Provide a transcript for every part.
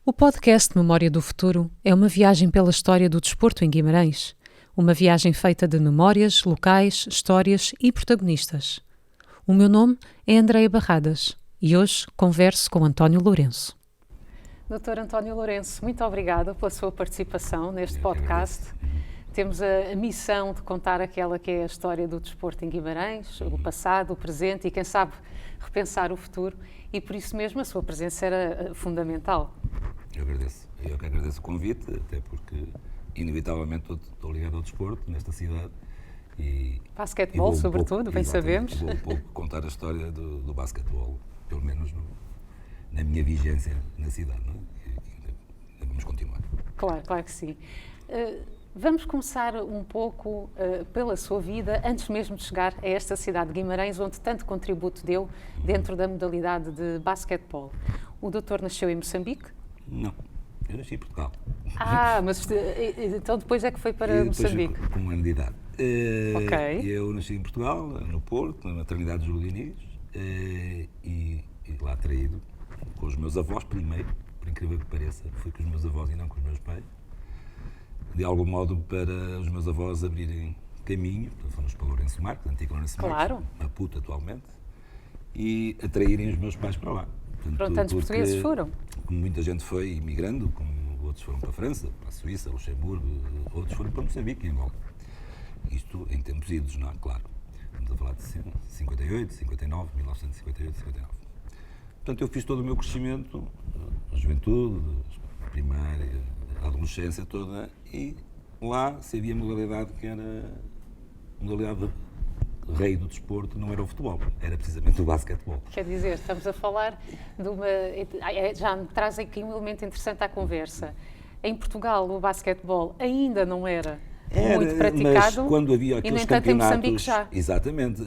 O podcast Memória do Futuro é uma viagem pela história do desporto em Guimarães. Uma viagem feita de memórias, locais, histórias e protagonistas. O meu nome é Andreia Barradas e hoje converso com António Lourenço. Dr. António Lourenço, muito obrigada pela sua participação neste podcast. Temos a missão de contar aquela que é a história do desporto em Guimarães, o passado, o presente e, quem sabe, repensar o futuro. E por isso mesmo a sua presença era fundamental. Eu que agradeço o convite, até porque inevitavelmente estou ligado ao desporto nesta cidade. Basquetebol, sobretudo, bem sabemos. Vou um pouco contar a história do basquetebol, pelo menos na minha vigência na cidade, não é? E vamos continuar. Claro que sim. Vamos começar um pouco pela sua vida, antes mesmo de chegar a esta cidade de Guimarães, onde tanto contributo deu dentro da modalidade de basquetebol. O doutor nasceu em Moçambique? Não, eu nasci em Portugal. Mas então depois é que foi para Moçambique? Com um ano de idade. Ok. Eu nasci em Portugal, no Porto, na maternidade de Júlio Diniz, e lá traído com os meus avós primeiro, por incrível que pareça, fui com os meus avós e não com os meus pais. De algum modo, para os meus avós abrirem caminho, fomos para Lourenço Marques, antigo Lourenço Marques, Claro. Maputo atualmente, e atraírem os meus pais para lá. Portanto, tantos portugueses foram? Como muita gente foi imigrando, como outros foram para a França, para a Suíça, Luxemburgo, outros foram para Moçambique e Angola. Isto em tempos idos, não é? Claro. Estamos a falar de 58, 59, 1958, 59. Portanto, eu fiz todo o meu crescimento, a juventude, a primária, a adolescência toda, e lá se havia modalidade que era modalidade rei do desporto, não era o futebol, era precisamente o basquetebol. Quer dizer, estamos a falar de uma... Já me traz aqui um elemento interessante à conversa. Em Portugal, o basquetebol ainda não era muito praticado, mas quando havia aqueles e, no entanto, em Moçambique já. Exatamente.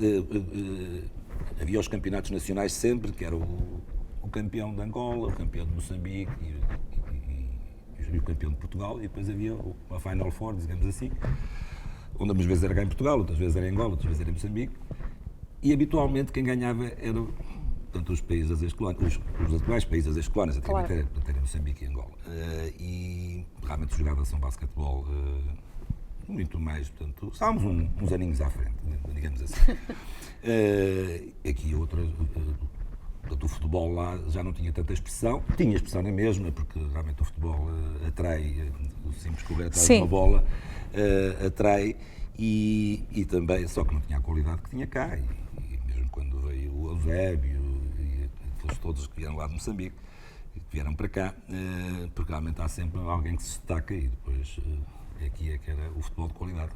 Havia os campeonatos nacionais sempre, que era o campeão de Angola, o campeão de Moçambique e o campeão de Portugal, e depois havia uma Final Four, digamos assim, onde umas vezes era cá em Portugal, outras vezes era em Angola, outras vezes era em Moçambique, e habitualmente quem ganhava eram, portanto, os países ex-colónias, os atuais países ex-colónias, até Claro. era Moçambique e Angola. E realmente jogava-se um basquetebol muito mais, portanto, estávamos uns aninhos à frente, digamos assim. Aqui portanto, o futebol lá já não tinha tanta expressão, tinha expressão na mesma, porque realmente o futebol atrai, o simples correr atrás de uma bola atrai, e também, só que não tinha a qualidade que tinha cá, e mesmo quando veio o Eusébio e todos que vieram lá de Moçambique, que vieram para cá, porque realmente há sempre alguém que se destaca, e depois aqui é que era o futebol de qualidade,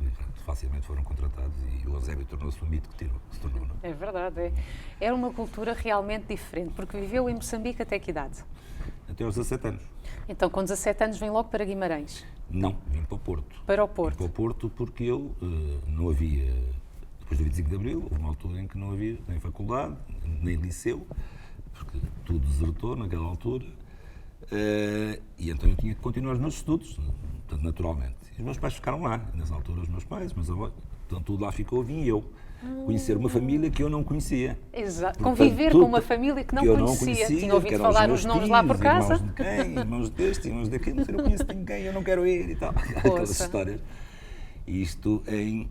facilmente foram contratados, e o Eusébio tornou-se o mito que se tornou. Não? É verdade, Era uma cultura realmente diferente, porque viveu em Moçambique até que idade? Até aos 17 anos. Então, com 17 anos, vem logo para Guimarães? Não, vim para o Porto. Para o Porto? Vim para o Porto porque eu não havia, depois do 25 de Abril, houve uma altura em que não havia nem faculdade, nem liceu, porque tudo desertou naquela altura, e então eu tinha que continuar os meus estudos, portanto, naturalmente. E os meus pais ficaram lá, nessa altura os meus pais, mas então tudo lá ficou, vim eu conhecer uma família que eu não conhecia. Exato, Portanto, conviver com uma família que não conhecia. Tinha ouvido falar os nomes lá por casa. Irmãos de quem, irmãos deste, irmãos daquele, mas eu não conheço ninguém, eu não quero ir e tal. Aquelas histórias. Isto em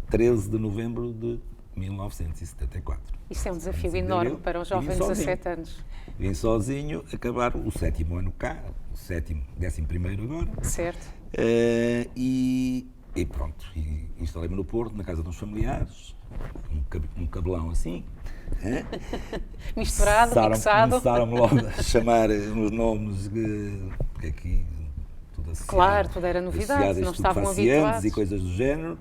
13 de novembro de 1974. Isso é um desafio enorme para um jovem de 17 anos. Vim sozinho, acabar o 7º ano cá, o 11º agora. Certo. E pronto, instalei-me no Porto, na casa de uns familiares, um cabelão assim. Misturado, mixado. Começaram-me logo a chamar uns nomes, porque aqui tudo associado. Claro, tudo era novidade, não estavam habituados. E coisas do género.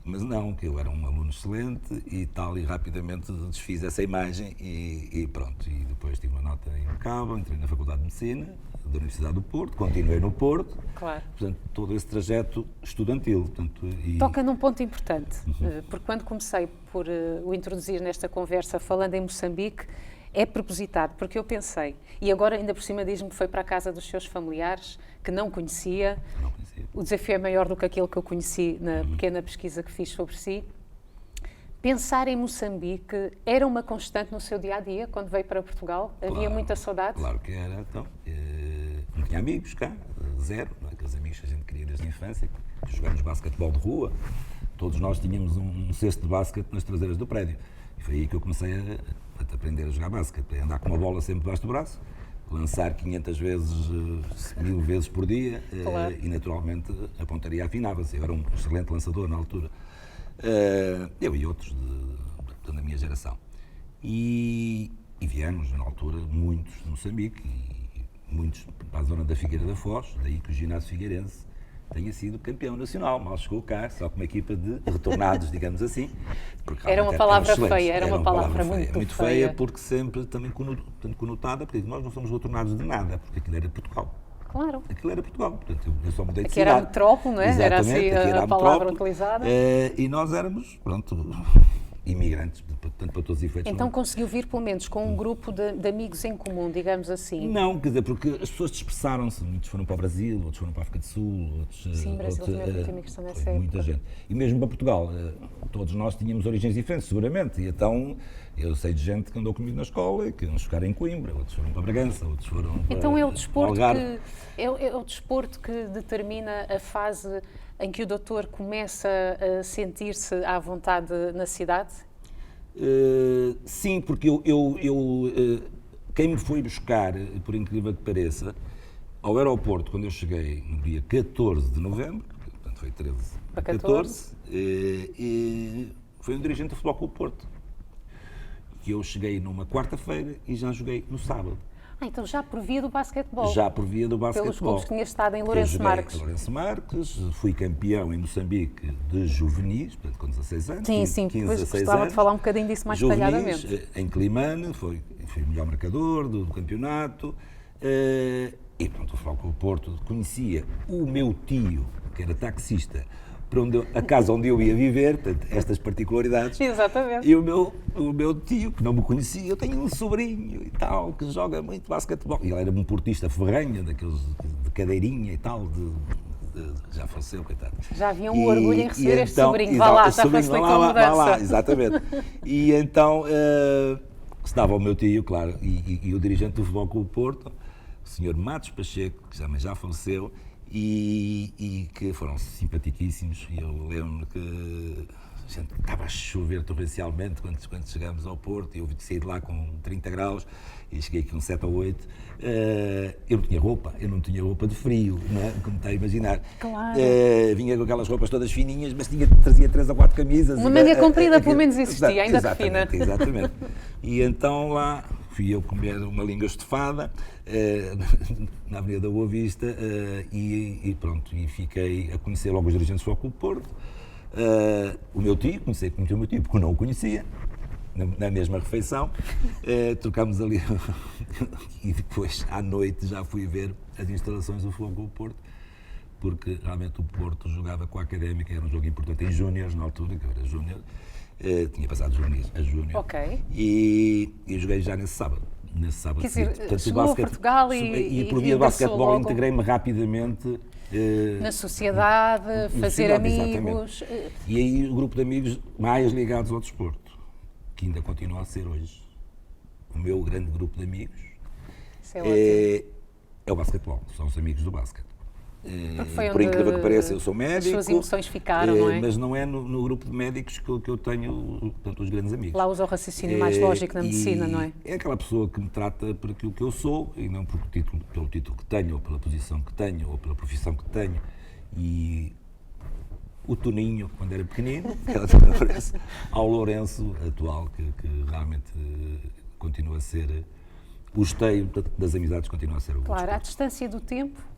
Mas não, que eu era um aluno excelente e tal, e rapidamente desfiz essa imagem e pronto. E depois tive uma nota impecável, entrei na Faculdade de Medicina da Universidade do Porto, continuei no Porto. Claro. Portanto, todo esse trajeto estudantil. Portanto, Toca num ponto importante, porque quando comecei por o introduzir nesta conversa falando em Moçambique, é propositado, porque eu pensei, e agora ainda por cima diz-me que foi para a casa dos seus familiares, que não conhecia. Não conhecia. O desafio é maior do que aquele que eu conheci na pequena pesquisa que fiz sobre si. Pensar em Moçambique era uma constante no seu dia-a-dia, quando veio para Portugal? Havia muita saudade? Claro que era, então. tinha amigos cá, zero, não é? Aqueles amigos que a gente queria desde a infância, que jogamos basquetebol de rua. Todos nós tínhamos um cesto de basquete nas traseiras do prédio. E foi aí que eu comecei a aprender a jogar basquete, a andar com uma bola sempre debaixo do braço, lançar 500 vezes, 1000 vezes por dia, claro. E naturalmente a pontaria afinava-se. Eu era um excelente lançador na altura. Eu e outros da minha geração. E viemos, na altura, muitos de Moçambique, e muitos para a zona da Figueira da Foz, daí que o ginásio figueirense tenha sido campeão nacional. Mal chegou cá, só com uma equipa de retornados, digamos assim. Era uma palavra feia, era uma palavra muito feia, porque sempre também conotada, porque nós não somos retornados de nada, porque aquilo era Portugal. Claro. Aquilo era Portugal, portanto eu só mudei de aqui cidade. Era a metrópole, não é? Era assim era a palavra utilizada. E nós éramos, pronto, imigrantes, portanto, para todos os efeitos. Então conseguiu vir, pelo menos, com um grupo de amigos em comum, digamos assim? Não, quer dizer, porque as pessoas dispersaram-se. Muitos foram para o Brasil, outros foram para a África do Sul, outros... Sim, Brasil tinha muitos amigos também nessa época. Muita gente. E mesmo para Portugal, todos nós tínhamos origens diferentes, seguramente. E então, eu sei de gente que andou comigo na escola e que uns ficaram em Coimbra, outros foram para Bragança, outros foram para Então é o desporto Algarve. é o desporto que determina a fase em que o doutor começa a sentir-se à vontade na cidade? Sim, porque quem me foi buscar, por incrível que pareça, ao aeroporto, quando eu cheguei no dia 14 de novembro, portanto foi 13 para 14, foi um dirigente do Futebol Clube Porto, que eu cheguei numa quarta-feira e já joguei no sábado. Então já por via do basquetebol? Já por via do basquetebol. Pelos clubes que tinha estado em Lourenço Marques. Lourenço Marques, fui campeão em Moçambique de juvenis, portanto com 16 anos. Sim, 15, depois 16 gostava anos. de falar um bocadinho disso mais detalhadamente. Em Climane, fui o melhor marcador do campeonato. E pronto, o Futebol Clube Porto conhecia o meu tio, que era taxista, para a casa onde eu ia viver, portanto, estas particularidades. Exatamente. E o meu tio, que não me conhecia, eu tenho um sobrinho e tal, que joga muito basquetebol. E ele era um portista ferrenho, daqueles de cadeirinha e tal, já faleceu, coitado. Já havia um orgulho em receber este então, sobrinho, vá lá, já sobrinho, facilitou a mudança. Vá lá, exatamente. E então, estava o meu tio, claro, e o dirigente do Futebol Clube Porto, o senhor Matos Pacheco, que já faleceu, e que foram simpaticíssimos. E eu lembro-me que a gente estava a chover torrencialmente quando chegámos ao Porto, e eu saí de lá com 30 graus e cheguei aqui com 7 ou 8. Eu não tinha roupa de frio, não é? Como está a imaginar. Claro. Vinha com aquelas roupas todas fininhas, mas trazia 3 ou 4 camisas. Uma manga comprida pelo menos existia, ainda que fina. Exatamente. E então lá fui eu comer uma língua estofada na Avenida da Boa Vista, e pronto, e fiquei a conhecer logo os dirigentes do Futebol Clube Porto. O meu tio, comecei a conhecer o meu tio porque eu não o conhecia, na mesma refeição. Trocámos ali e depois à noite já fui ver as instalações do Futebol Clube Porto, porque realmente o Porto jogava com a Académica, era um jogo importante em júniores na altura, que eu era júnior. Tinha passado a júnior. Ok. E joguei já nesse sábado. Quer dizer, portanto, chegou a Portugal e por via do basquetebol integrei-me rapidamente na sociedade, fazer amigos. Exatamente. E aí o grupo de amigos mais ligados ao desporto, que ainda continua a ser hoje o meu grande grupo de amigos, é o basquetebol, são os amigos do basquete. Por incrível que pareça, eu sou médico. As suas emoções ficaram, não é? Mas não é no grupo de médicos que eu tenho, portanto, os grandes amigos. Lá usa o raciocínio mais lógico na medicina, não é? É aquela pessoa que me trata por aquilo que eu sou e não pelo título que tenho, ou pela posição que tenho, ou pela profissão que tenho. E o Toninho, quando era pequenino, ao Lourenço atual, que realmente continua a ser o esteio das amizades, continua a ser o Claro, à distância do tempo.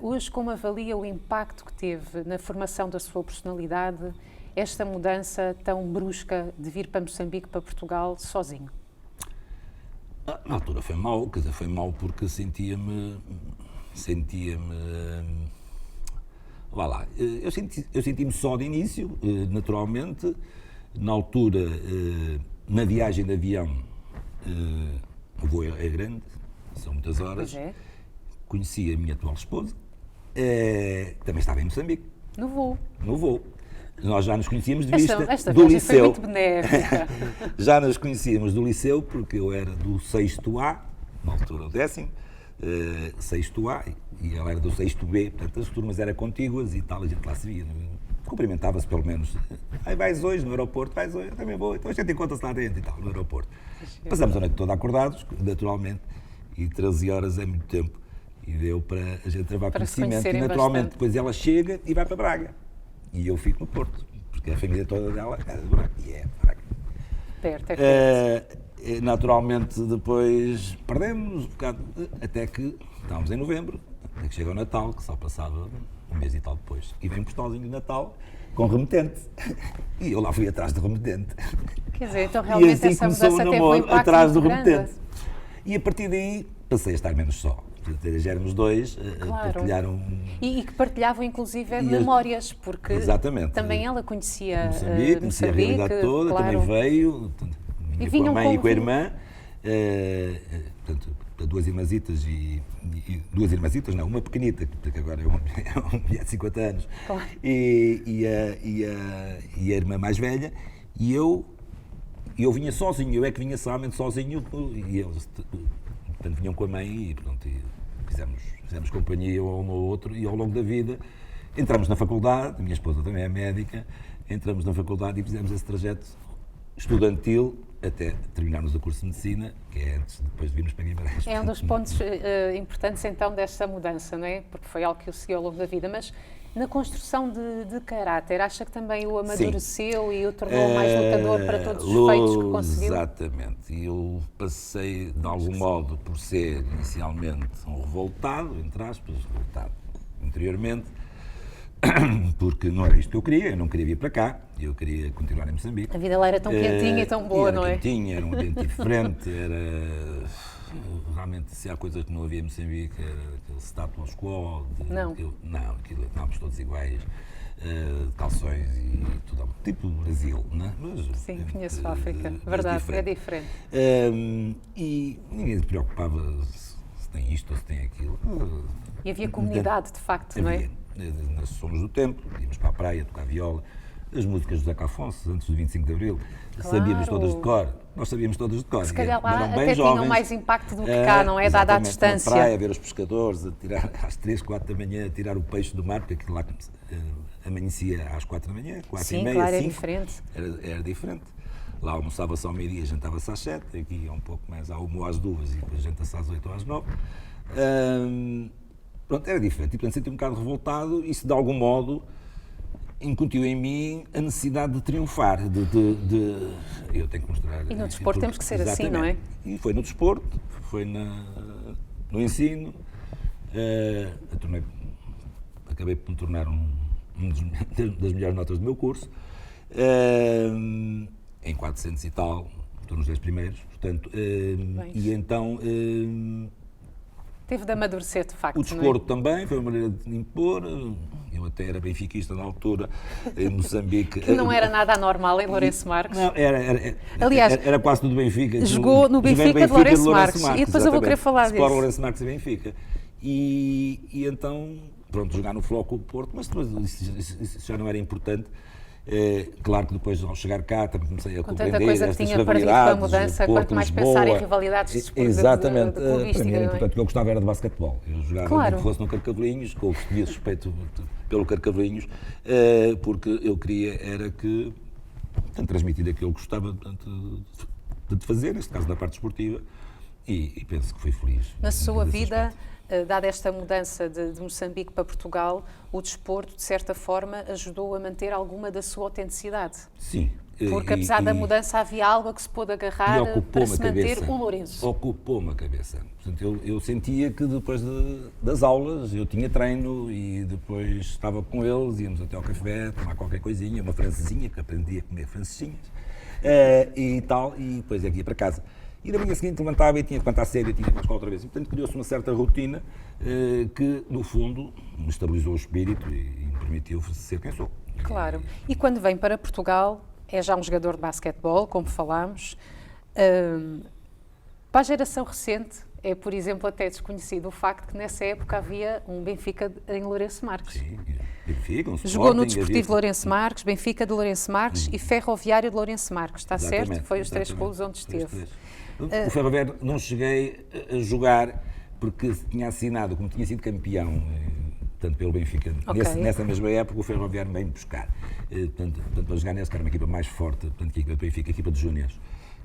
Hoje, como avalia o impacto que teve na formação da sua personalidade esta mudança tão brusca de vir para Moçambique, para Portugal, sozinho? Na altura foi mau, quer dizer, foi mau porque sentia-me vá lá, eu senti-me só de início, naturalmente. Na altura, na viagem de avião, o voo é grande, são muitas horas. Pois é. Conheci a minha atual esposa, também estava em Moçambique. No voo. Nós já nos conhecíamos de vista esta do liceu. liceu. Foi muito benéfica. Já nos conhecíamos do liceu, porque eu era do 6º A, na altura o 10º, sexto A, e ela era do sexto B, portanto as turmas eram contíguas e tal, a gente lá se via, cumprimentava-se pelo menos. Aí vais hoje no aeroporto, vais hoje, eu também vou, então a gente encontra-se lá dentro e tal, no aeroporto. Passamos a noite toda acordados, naturalmente, e 13 horas é muito tempo, e deu para a gente travar conhecimento, e naturalmente bastante. depois ela chega e vai para Braga, e eu fico no Porto, porque a família toda dela é de Braga, e é Braga. Perto, é perto. Naturalmente depois perdemos um bocado, até que estávamos em novembro, até que chega o Natal, que só passava um mês e tal depois, e vem um postalzinho de Natal com remetente, e eu lá fui atrás do remetente. Quer dizer, então E realmente assim essa começou o mudança teve um namoro, impacto atrás do muito grande. remetente. E a partir daí passei a estar menos só. Já éramos dois, Claro. partilharam E que partilhavam inclusive E memórias, porque Exatamente. também ela conhecia Moçambique, conhecia a realidade toda, claro. também veio, E com vinham a mãe e com a com- irmã, portanto, duas irmãzitas duas irmãzitas, não, uma pequenita, porque agora é uma mulher de 50 anos, Claro. e a irmã mais velha, e eu vinha sozinho, eu é que vinha somente sozinho, e eles, portanto, vinham com a mãe, e pronto, e fizemos companhia um ao outro, e ao longo da vida entramos na faculdade, a minha esposa também é médica, entramos na faculdade e fizemos esse trajeto estudantil até terminarmos o curso de Medicina, que é antes, depois de virmos para Guimarães. É um dos pontos importantes então desta mudança, não é? Porque foi algo que o seguiu ao longo da vida, mas na construção de caráter, acha que também o amadureceu e o tornou mais lutador para todos os feitos que conseguiu? Exatamente. Eu passei, de algum modo, por ser inicialmente um revoltado, entre aspas, revoltado interiormente, porque não era isto que eu não queria vir para cá, eu queria continuar em Moçambique. A vida lá era tão quentinha e tão boa, era não é? quentinha, era um ambiente diferente, era... Realmente, se há coisas que não havia em Moçambique, era aquele status quo. Não. Aquilo, estávamos todos iguais, de calções e tudo. Tipo Brasil, não é? Mas, Sim, conheço a África. mas Verdade, é diferente. E ninguém se preocupava se tem isto ou se tem aquilo. E havia comunidade, de facto, não é? Nós somos do tempo, íamos para a praia tocar viola, as músicas do Zeca Afonso, antes do 25 de Abril, sabíamos todas de cor, nós sabíamos todas de cor. Se calhar lá Eram bem até tinham jovens, mais impacto do que cá, não é? Dada a exatamente, distância. Na praia, a ver os pescadores, a tirar às 3, 4 da manhã, a tirar o peixe do mar, porque aquilo lá amanhecia às 4 da manhã, 4 Sim, e meia, claro, 5. é diferente. Era diferente. Lá almoçava-se ao meio-dia, jantava-se às 7, aqui é um pouco mais ao almoço às 2 e depois janta-se às 8 ou às 9. Pronto, era diferente. E, portanto, senti um bocado revoltado e, se de algum modo, incutiu em mim a necessidade de triunfar, eu tenho que mostrar... E no desporto temos que ser assim, não é? E foi no desporto, foi no ensino, acabei por me tornar das melhores notas do meu curso, em 400 e tal, estou nos 10 primeiros, portanto, e então... Teve de amadurecer, de facto, O desporto também foi uma maneira de impor. Eu até era benfiquista na altura, em Moçambique. Que não era nada anormal em Lourenço Marques. Não, Aliás, era quase tudo Benfica. Jogou no Benfica de Lourenço Marques. E depois eu vou querer falar disso. Sport Lourenço Marques e Benfica. E então, pronto, jogar no Futebol Clube do Porto, mas depois isso já não era importante. Claro que depois, ao chegar cá, também comecei a compreender tanta coisa que estas tinha perdido com a rivalidades, mudança, Porto, quanto mais Lisboa. pensar em rivalidades de Exatamente. Para clubística, mim era não é? importante, o que eu gostava era de basquetebol. Eu jogava, Claro. nem que fosse no Carcavelinhos, que eu tinha suspeito pelo Carcavelinhos, porque eu queria era que, portanto, transmitir aquilo que eu gostava de fazer, neste caso na parte esportiva, e penso que fui feliz. Na sua nesse vida, aspecto. dada esta mudança de Moçambique para Portugal, o desporto, de certa forma, ajudou a manter alguma da sua autenticidade. Sim. Porque, apesar da mudança, havia algo que se pôde agarrar para se manter o Lourenço. Ocupou-me a cabeça. Portanto, eu sentia que depois das aulas eu tinha treino e depois estava com eles, íamos até ao café, tomar qualquer coisinha, uma francesinha, que aprendi a comer francesinhas, e tal, e depois ia para casa. E na manhã seguinte levantava e tinha que levantar cedo e tinha que ir para a escola outra vez. E, portanto, criou-se uma certa rotina que, no fundo, me estabilizou o espírito e me permitiu ser quem sou. Claro. E quando vem para Portugal, é já um jogador de basquetebol, como falámos. Para a geração recente, é, por exemplo, até desconhecido o facto que nessa época havia um Benfica em Lourenço Marques. Sim, Benfica, Jogou no Desportivo de Lourenço Marques, Benfica de Lourenço Marques e Ferroviário de Lourenço Marques, está certo? Foi os 3 clubes onde esteve. O Ferroviário não cheguei a jogar porque tinha assinado, como tinha sido campeão, portanto, pelo Benfica, nessa mesma época o Ferroviário veio-me buscar. Portanto, para jogar nessa, que era uma equipa mais forte, portanto, que a equipa do Benfica, a equipa de júniores.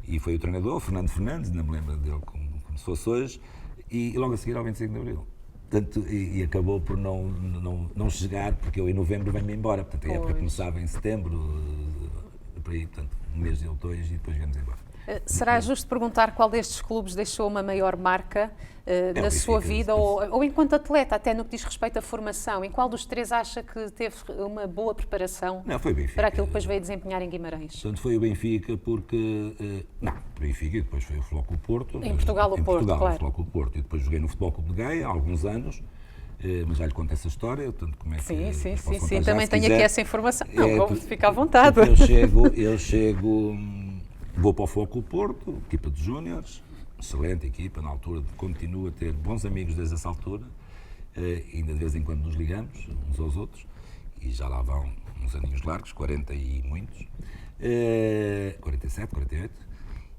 E foi o treinador, Fernando Fernandes, não me lembro dele como se fosse hoje, e logo a seguir ao 25 de Abril. Portanto, e acabou por não chegar, porque eu em novembro venho-me embora. Portanto, a época começava em setembro, por aí, portanto, um mês ou dois, e depois viemos embora. Será justo perguntar qual destes clubes deixou uma maior marca na sua vida, ou enquanto atleta, até no que diz respeito à formação? Em qual dos três acha que teve uma boa preparação para aquilo que depois veio desempenhar em Guimarães? Portanto, foi o Benfica, porque... o Benfica, e depois foi o Flóculo Porto. Em Portugal, o Porto, claro. O Flóculo Porto. E depois joguei no Futebol Clube de Gaia há alguns anos, mas já lhe conto essa história, portanto, como é que... Sim, também tenho aqui essa informação. Fica à vontade. Eu chego... Vou para o Flóculo Porto, equipa de júniores, excelente equipa, na altura continuo a ter bons amigos desde essa altura, ainda de vez em quando nos ligamos uns aos outros, e já lá vão uns aninhos largos, 40 e muitos, 47, 48,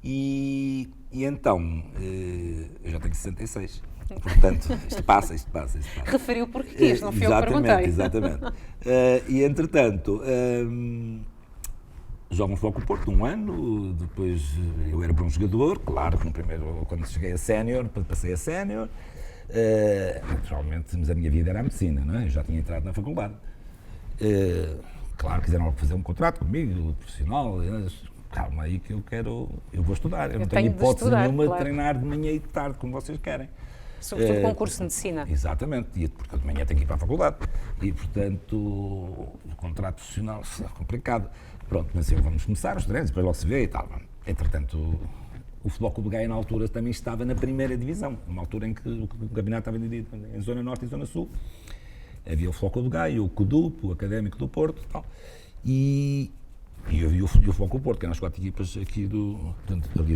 e então, eu já tenho 66. Portanto, isto passa. Referiu porque quis, não fui eu que perguntei. Exatamente. E entretanto... Jogo no Flóculo Porto um ano, depois eu era bom jogador, claro que no primeiro, quando cheguei a sénior, passei a sénior, naturalmente, mas a minha vida era a medicina, não é? Eu já tinha entrado na faculdade. Claro, quiseram fazer um contrato comigo, profissional, calma aí que eu vou estudar, eu não tenho hipótese nenhuma de treinar de manhã e de tarde, como vocês querem. Sobretudo com o curso de medicina. Exatamente, porque eu de manhã tenho que ir para a faculdade e, portanto, o contrato profissional é complicado. Pronto, mas vamos começar os treinos, depois logo se vê e tal. Entretanto, o Futebol Clube de Gaia, na altura, também estava na primeira divisão, uma altura em que o campeonato estava dividido em Zona Norte e Zona Sul. Havia o Futebol Clube de Gaia, o CUDUP, o Académico do Porto e tal. E havia o Futebol Clube do Porto, que eram as 4 equipas aqui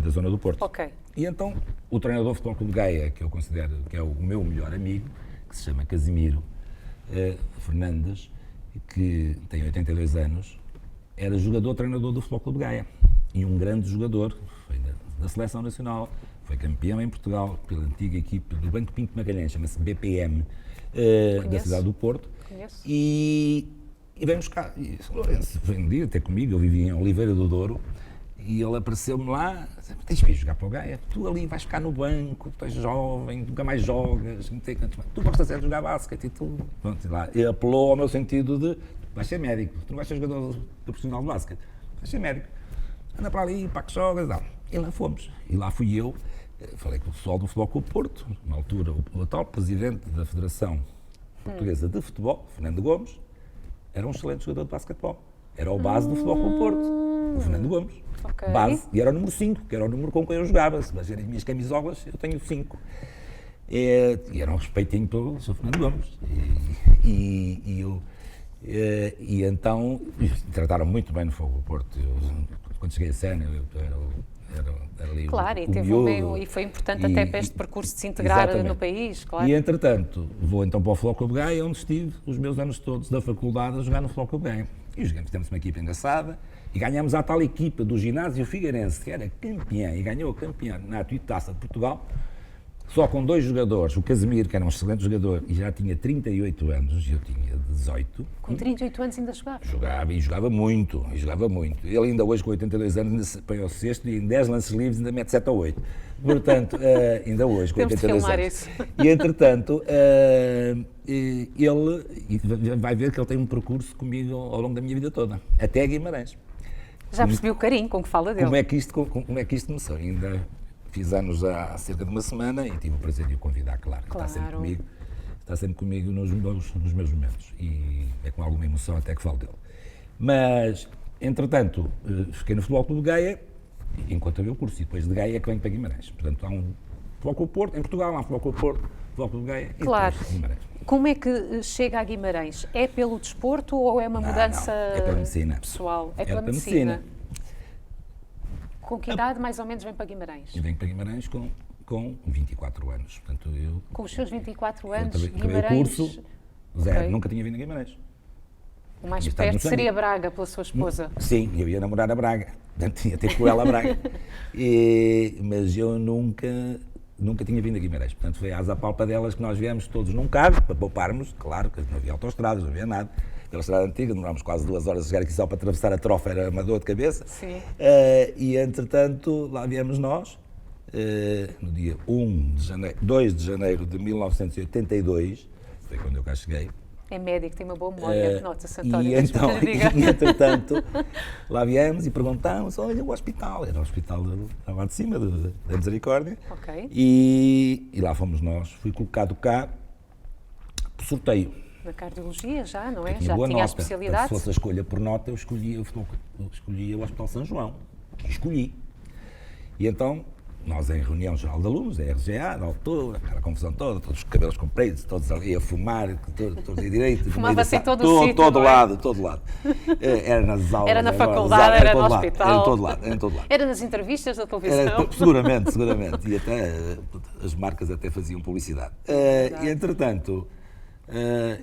da Zona do Porto. Ok. E então, o treinador do Futebol Clube de Gaia, que eu considero que é o meu melhor amigo, que se chama Casimiro Fernandes, que tem 82 anos, era jogador-treinador do Futebol Clube de Gaia. E um grande jogador, foi da Seleção Nacional, foi campeão em Portugal pela antiga equipe do Banco Pinto Magalhães, chama-se BPM, da cidade do Porto. Conheço. E vem buscar. E Lourenço foi um dia ter comigo, eu vivia em Oliveira do Douro, e ele apareceu-me lá, tens que ir jogar para o Gaia, tu ali vais ficar no banco, tu és jovem, nunca mais jogas, tu gostas de jogar basquete e tudo. Pronto, lá. Ele apelou ao meu sentido de, vais ser médico, tu não vais ser jogador profissional de basquete, vais ser médico. Anda para ali, para que jogas, não. E lá fomos. E lá fui eu, falei com o pessoal do Futebol Clube Porto, na altura o atual presidente da Federação Portuguesa de Futebol, Fernando Gomes, era um excelente jogador de basquetebol. Era o base do Futebol Clube Porto, o Fernando Gomes. Okay. Base, e era o número 5, que era o número com quem eu jogava. Se verem as minhas camisolas, eu tenho 5. E era um respeitinho pelo Sr. Fernando Gomes. E então, trataram muito bem no Futebol Clube Porto. Quando cheguei a cena, eu era ali. Claro, e foi importante até para este percurso de se integrar no país, claro. E entretanto, vou então para o Futebol Clube de Gaia, onde estive os meus anos todos da faculdade a jogar no Futebol Clube de Gaia. E fizemos uma equipa engraçada e ganhámos a tal equipa do ginásio Figueirense, que era campeã e ganhou o campeonato e taça de Portugal, só com 2 jogadores, o Casimiro, que era um excelente jogador e já tinha 38 anos, e eu tinha 18. Com 38 anos ainda jogava? Jogava muito. Ele ainda hoje, com 82 anos, ainda põe ao sexto e em 10 lances livres ainda mete 7 ou 8. Portanto, ainda hoje, com 82 anos. Isso. E entretanto, ele vai ver que ele tem um percurso comigo ao longo da minha vida toda, até Guimarães. Já percebi o carinho com que fala dele. Como é que isto começou? Ainda fiz anos há cerca de uma semana e tive o prazer de o convidar, claro. Está sempre comigo nos meus momentos e é com alguma emoção até que falo dele. Mas, entretanto, fiquei no Futebol Clube de Gaia enquanto havia o curso e depois de Gaia é que venho para Guimarães. Portanto, há um Futebol Clube Porto, em Portugal há um Futebol Clube Porto, Futebol Clube de Gaia e depois Guimarães. Como é que chega a Guimarães? É pelo desporto ou é uma mudança é pela medicina. Pessoal? É pela medicina. Com que idade mais ou menos vem para Guimarães? Eu venho para Guimarães com 24 anos. Portanto, com os seus 24 anos, Guimarães... o curso, zero. Nunca tinha vindo a Guimarães. O mais perto seria Braga, pela sua esposa? Sim, eu ia namorar a Braga. Portanto, tinha ter com ela a Braga. Mas eu nunca nunca tinha vindo a Guimarães. Portanto, foi às apalpadelas que nós viemos todos num carro, para pouparmos, claro, que não havia autoestradas, não havia nada. Pela estrada antiga, demorámos quase 2 horas a chegar aqui só para atravessar a trofa, era uma dor de cabeça. Sim. E, entretanto, lá viemos nós, no dia 2 de janeiro de 1982, foi quando eu cá cheguei. É médico, tem uma boa memória, nota-se, António. E, entretanto, lá viemos e perguntamos, olha, o hospital, era o hospital lá de cima, da Misericórdia, Ok. e lá fomos nós, fui colocado cá por sorteio. Na cardiologia já, não é? Tinha Já boa tinha a nota. especialidade. Se fosse a escolha por nota, eu escolhia o Hospital São João, que escolhi. E então, nós em reunião geral de alunos, da RGA, na altura, aquela confusão toda, todos os cabelos compridos, todos ali a fumar, todos à direita. Fumava-se em todo o sítio, todo não é? lado, todo lado. Era nas aulas. Era na faculdade, era no hospital. Era em todo lado, era em todo lado. Era nas entrevistas da televisão. Seguramente. E até as marcas até faziam publicidade. E entretanto,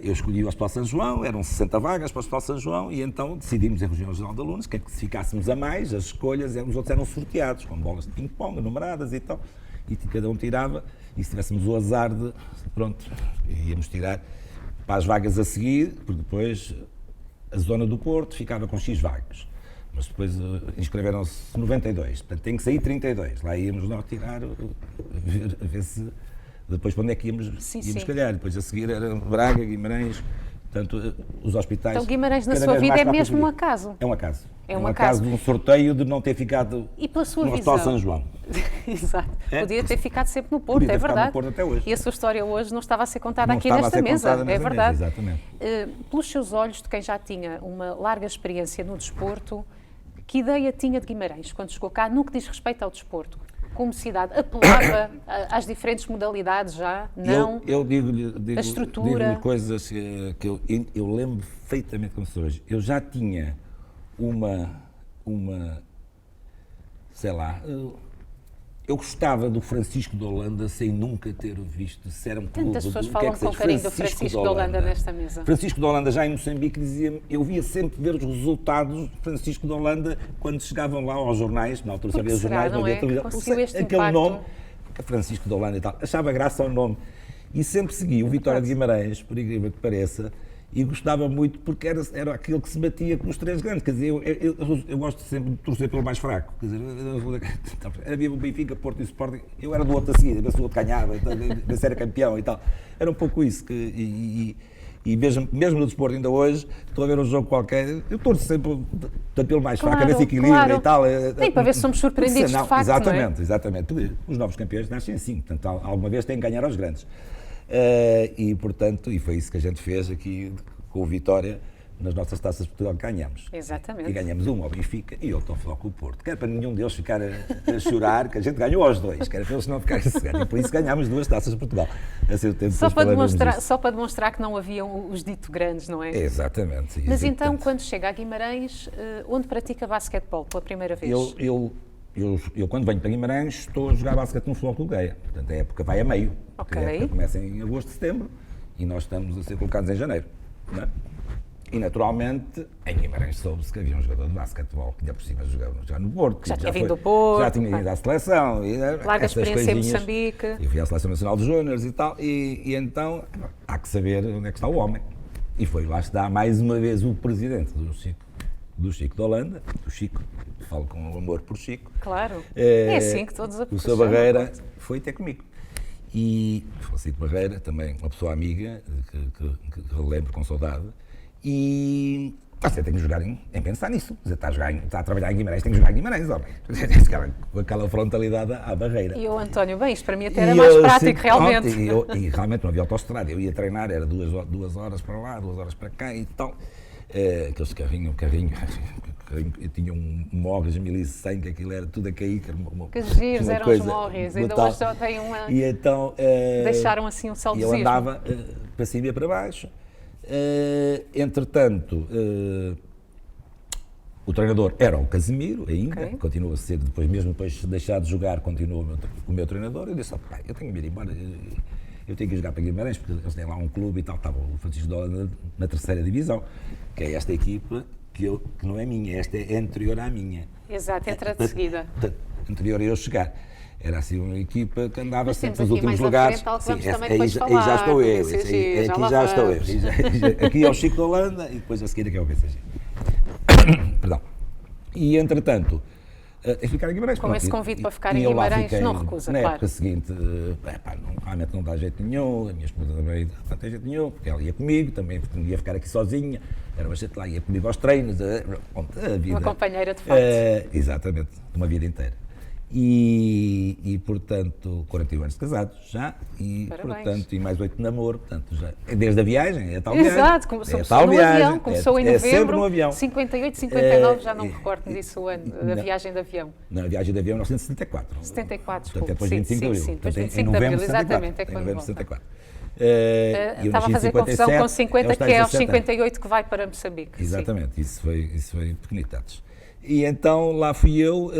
eu escolhi o Hospital São João, eram 60 vagas para o Hospital São João, e então decidimos em reunião geral de alunos que se ficássemos a mais, as escolhas, os outros eram sorteados, com bolas de ping-pong, numeradas e tal, e cada um tirava, e se tivéssemos o azar de, pronto, íamos tirar para as vagas a seguir, porque depois a zona do Porto ficava com X vagas. Mas depois inscreveram-se 92, portanto tem que sair 32, lá íamos nós tirar, a ver se... Depois, para onde é que íamos calhar? Depois, a seguir, era Braga, Guimarães, portanto, os hospitais... Então, Guimarães, na sua vida, é mesmo um acaso? É um acaso. É um acaso de um sorteio de não ter ficado e pela sua no Hospital São João. Exato. Podia ter ficado sempre no Porto, é verdade. No Porto até hoje. E a sua história hoje não estava a ser contada aqui nesta mesa, é verdade. Exatamente. Pelos seus olhos, de quem já tinha uma larga experiência no desporto, que ideia tinha de Guimarães quando chegou cá, no que diz respeito ao desporto? Como cidade, apelava às diferentes modalidades já? Não? Eu digo-lhe a estrutura? Coisas que eu lembro perfeitamente como se hoje. Eu já tinha uma sei lá, eu gostava do Francisco de Holanda sem nunca ter visto, se era um clube. Tantas pessoas falam com carinho do Francisco de Holanda nesta mesa. Francisco de Holanda, já em Moçambique, dizia-me, eu via sempre ver os resultados de Francisco de Holanda quando chegavam lá aos jornais, na altura sabia os jornais, não havia televisão. Aquele nome, Francisco de Holanda e tal, achava graça ao nome. E sempre segui o Vitória de Guimarães, por incrível que pareça, e gostava muito porque era aquilo que se batia com os três grandes. Quer dizer, eu gosto sempre de torcer pelo mais fraco. Quer dizer, havia o Benfica, Porto e Sporting, eu era do outro a seguir, a ver se o outro ganhava, a ver se era campeão e tal. Era um pouco isso. E mesmo no desporto ainda hoje, estou a ver um jogo qualquer, eu torço sempre pelo mais fraco, a ver se equilibra e tal. Nem para ver se somos surpreendidos de facto, Exatamente. Os novos campeões nascem assim, portanto, alguma vez têm que ganhar aos grandes. E foi isso que a gente fez aqui com o Vitória nas nossas taças de Portugal que ganhamos. Exatamente. E ganhamos uma ao Benfica e outra ao Futebol Porto. Que era para nenhum deles ficar a chorar, que a gente ganhou aos dois, que era para eles não ficarem cegados. E por isso ganhámos 2 taças de Portugal. Só para demonstrar que não haviam os dito grandes, não é? Exatamente. Mas então, quando chega a Guimarães, onde pratica basquetebol pela primeira vez? Eu quando venho para Guimarães, estou a jogar basquete no Futebol Clube Gaia. Portanto, a época vai a meio. Ok. A época começa em agosto, setembro e nós estamos a ser colocados em janeiro. Não é? E, naturalmente, em Guimarães soube-se que havia um jogador de basquetebol que, ainda por cima, jogava já no Porto. Já tinha vindo do Porto. Já tinha ido à seleção. Larga experiência em Moçambique. Eu fui à Seleção Nacional de Júniores e tal. E então, há que saber onde é que está o homem. E foi lá está, mais uma vez, o presidente do Chico de Holanda, do Chico, falo com amor por Chico. Claro, é assim que todos o Sr. Barreira foi até comigo. E o Francisco Barreira, também uma pessoa amiga, que relembro com saudade, e você tem que jogar em pensar nisso. Você está a trabalhar em Guimarães, tem que jogar em Guimarães, homem. Com aquela frontalidade à Barreira. E o António, bem, isto para mim até era mais prático, realmente. E realmente não havia autoestrada, eu ia treinar, era 2 horas para lá, 2 horas para cá e tal. Aqueles carrinho, eu tinha um Morris 1100, que aquilo era tudo a cair. Que giros eram os Morris, ainda hoje só tem uma... E então... deixaram assim um saudosismo. E eu andava para cima e para baixo. Entretanto, o treinador era o Casimiro, ainda, continua a ser, mesmo depois de deixar de jogar, continua o meu treinador. Eu disse, eu tenho que ir embora, eu tenho que jogar para Guimarães, porque eles têm lá um clube e tal, estava o Francisco de Holanda na 3ª divisão, que é esta equipa que não é minha, esta é anterior à minha. Exato, entra de seguida. Anterior a eu chegar. era assim uma equipa que andava Mas sempre temos nos aqui últimos mais à lugares. frente algo que vamos também aí depois já falar, estou do eu, BCG, já aqui lá já estou eu. vamos. Aqui é o Chico de Holanda e depois a seguir aqui é o BCG. Perdão. E entretanto, a ficar em Guimarães. Com pronto, esse convite para ficar em e eu lá Guimarães, fiquei, não recusa, na claro. época seguinte, realmente não dá jeito nenhum, a minha esposa também não tem jeito nenhum, porque ela ia comigo, também porque não ia ficar aqui sozinha, era bastante lá, ia comigo aos treinos, a vida. Uma companheira de facto. Exatamente, uma vida inteira. E portanto, 41 anos de casados já, e Parabéns. portanto, e mais 8 de namoro, portanto, já, desde a viagem, é a tal viagem. Exato, começou no avião, começou em novembro, sempre no avião. 58, 59, já não me recordo disso o ano, da viagem de avião. Na viagem de avião, 1974. 74, Portanto, é depois sim, 25 de abril. sim, depois Portanto, 25 de abril, exatamente, é em quando novembro de volta. 74. Estava a fazer confusão com 50, que é aos 58 que vai para Moçambique. sim. Exatamente, isso foi pequenitados. E então lá fui eu.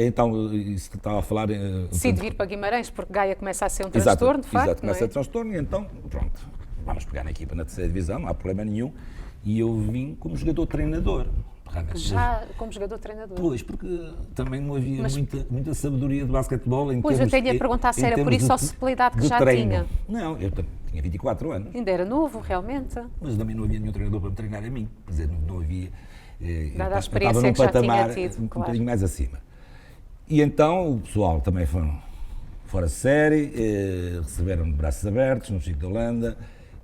Então, isso que estava a falar. Decide vir para Guimarães, porque Gaia começa a ser um Exato, transtorno, de facto, exato, começa não a é? transtorno, e então, pronto, vamos pegar na equipa na terceira divisão, não há problema nenhum. E eu vim como jogador-treinador. Já como jogador-treinador. Pois, porque também não havia muita sabedoria de basquetebol em Pois, termos, eu tenho a perguntar se em era por termos isso a de- celeridade que de já treino. tinha. Não, eu tinha 24 anos, Ainda era novo, realmente. mas também não havia nenhum treinador para me treinar a mim. Quer dizer, não havia. Dada a Eu experiência estava num que já tinha patamar tido, um claro. bocadinho mais acima. E então o pessoal também foi fora de série, receberam-me de braços abertos no Chico de Holanda,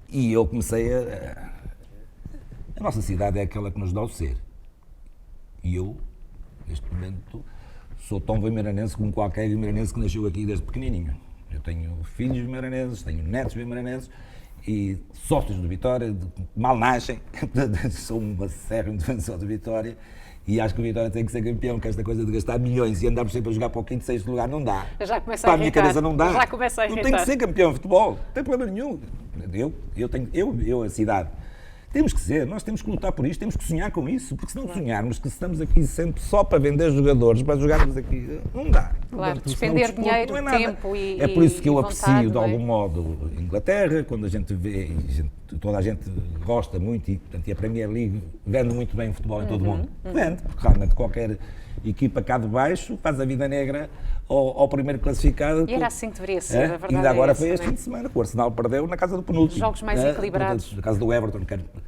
e eu comecei a nossa cidade é aquela que nos dá o ser. E eu, neste momento, sou tão vimaranense como qualquer vimaranense que nasceu aqui desde pequenininho. Eu tenho filhos vimaranenses, tenho netos vimaranenses e sócios do Vitória, mal nascem. Sou um acérrimo defensor do Vitória e acho que o Vitória tem que ser campeão, que esta coisa de gastar milhões e andar sempre a jogar para o quinto, sexto lugar não dá. Já começa a Para a minha irritar. cabeça não dá. Já começa a não irritar. tem que ser campeão de futebol, não tem problema nenhum. Eu a cidade. Temos que ser, nós temos que lutar por isto, temos que sonhar com isso, porque se não sonharmos que estamos aqui sempre só para vender jogadores, para jogarmos aqui, não dá. Claro, Portanto, despender senão o desporto dinheiro, não é nada. tempo e É por isso que eu vontade, aprecio de não é? algum modo Inglaterra, quando a gente vê, toda a gente gosta muito e, portanto, e a Premier League vende muito bem o futebol em todo o mundo. Vende, porque realmente qualquer equipa cá de baixo faz a vida negra ao primeiro classificado. E era assim que deveria ser, a verdade Ainda agora é foi essa, este não é? fim de semana, que o Arsenal perdeu na casa do penúltimo. Jogos mais equilibrados. Portanto, na casa do Everton,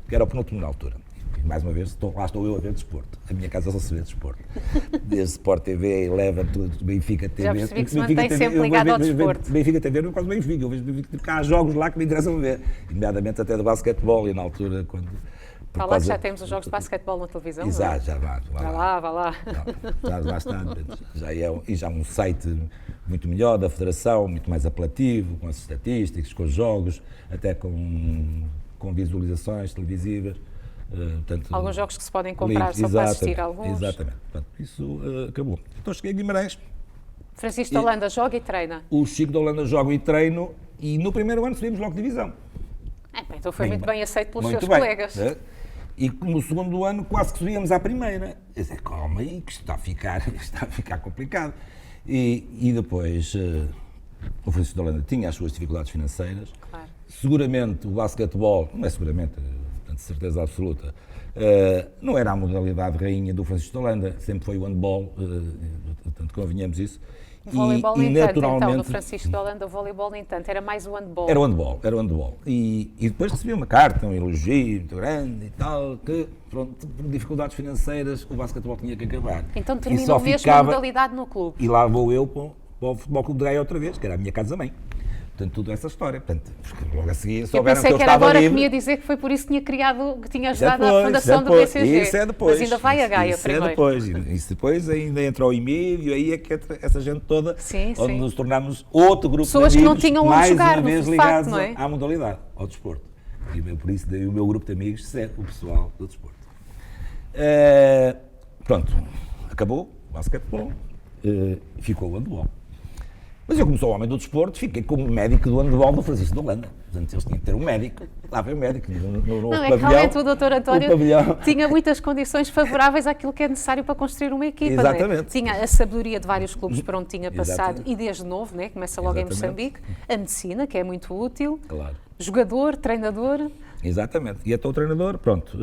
que era o penúltimo na altura. E, mais uma vez, lá estou eu a ver desporto. A minha casa só se vê desporto. Desde Sport TV, Eleven, tudo, Benfica TV. Já percebi que se Benfica mantém TV, sempre eu ligado ao vejo desporto. Benfica TV, eu quase Benfica. Eu vejo Benfica, porque há jogos lá que me interessam ver. Nomeadamente até do basquetebol, e na altura, quando... Vá lá que já temos os jogos de basquetebol na televisão, não é? Exato, já vá lá. Vá lá. Já lá está, já um site muito melhor da Federação, muito mais apelativo, com as estatísticas, com os jogos, até com visualizações televisivas. Portanto, Alguns jogos que se podem comprar só para assistir a alguns. Exatamente. Portanto, isso acabou. Então cheguei a Guimarães. Francisco de Holanda joga e treina. O Chico de Holanda joga e treino, e no primeiro ano subimos logo de divisão. Então foi muito bem aceito pelos Muito seus bem. colegas. E no segundo ano quase que subíamos à primeira. Eu disse, calma aí, que isto está a ficar complicado. E depois o Francisco de Holanda tinha as suas dificuldades financeiras. Claro. Seguramente o basquetebol, não é seguramente, de certeza absoluta, não era a modalidade rainha do Francisco de Holanda, sempre foi o handball, portanto convenhamos isso. O voleibol nem tanto, então, no Francisco de Holanda, o voleibol nem tanto, era mais o handball. Era o handball. E depois recebi uma carta, um elogio muito grande e tal, que, pronto, por dificuldades financeiras, o basquetebol tinha que acabar. Então E terminou só mesmo ficava- a modalidade no clube. E lá vou eu para o Futebol Clube de Gaia outra vez, que era a minha casa-mãe. Portanto, tudo essa história. Portanto, logo a seguir Eu souberam que pensei eu que era estava agora que me livre. ia dizer que foi por isso que tinha criado, que tinha Isso é ajudado a depois, fundação do depois. BCG. Isso é depois. Mas ainda vai a Gaia isso primeiro. É depois. Isso depois ainda entra o IMID, e aí é que entra essa gente toda, Sim, onde sim. nos tornamos outro grupo Pessoas de que não amigos, tinham onde mais jogar, uma no vez facto, ligados não é? à modalidade, ao desporto. E por isso daí o meu grupo de amigos é o pessoal do desporto. Pronto, acabou o basquetebol, ficou o handball. Mas eu, como sou homem do desporto, fiquei como médico do handball do Francisco de Holanda. Portanto, eles tinham que ter um médico. Lá veio o médico. No Não, é que pavilhão, realmente o Dr. António pavilhão. tinha muitas condições favoráveis àquilo que é necessário para construir uma equipa. Exatamente. Não é? Tinha a sabedoria de vários clubes por onde tinha passado Exatamente. e desde novo, né? Começa logo em Exatamente. Moçambique, a medicina, que é muito útil, Claro. jogador, treinador. Exatamente. E até o treinador, pronto,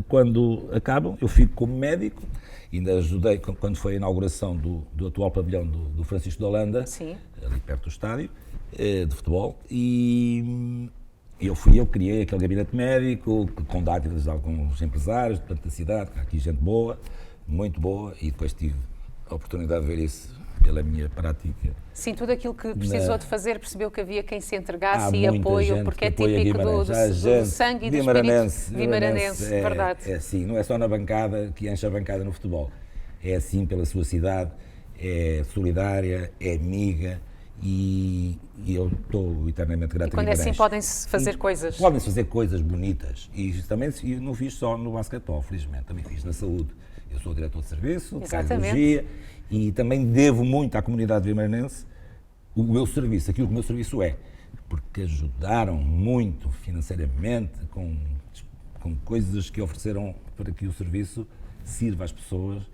quando acabam, eu fico como médico ainda ajudei quando foi a inauguração do atual pavilhão do Francisco de Holanda, sim, ali perto do estádio, de futebol, e eu criei aquele gabinete médico, com dádivas de alguns empresários, portanto, da cidade, aqui gente boa, muito boa, e depois tive a oportunidade de ver isso pela minha prática. Sim, tudo aquilo que precisou de fazer, percebeu que havia quem se entregasse e apoio, porque é típico do sangue e do espírito guimaranense, verdade. É assim, não é só na bancada que enche a bancada no futebol, é assim pela sua cidade, é solidária, é amiga, e eu estou eternamente grato a Guimarães. E quando é assim podem-se fazer coisas. Podem-se fazer coisas bonitas, e também não fiz só no basquetebol, felizmente, também fiz na saúde. Eu sou diretor de serviço, de cardiologia, e também devo muito à comunidade vimaranense o meu serviço, aquilo que o meu serviço é, porque ajudaram muito financeiramente com coisas que ofereceram para que o serviço sirva às pessoas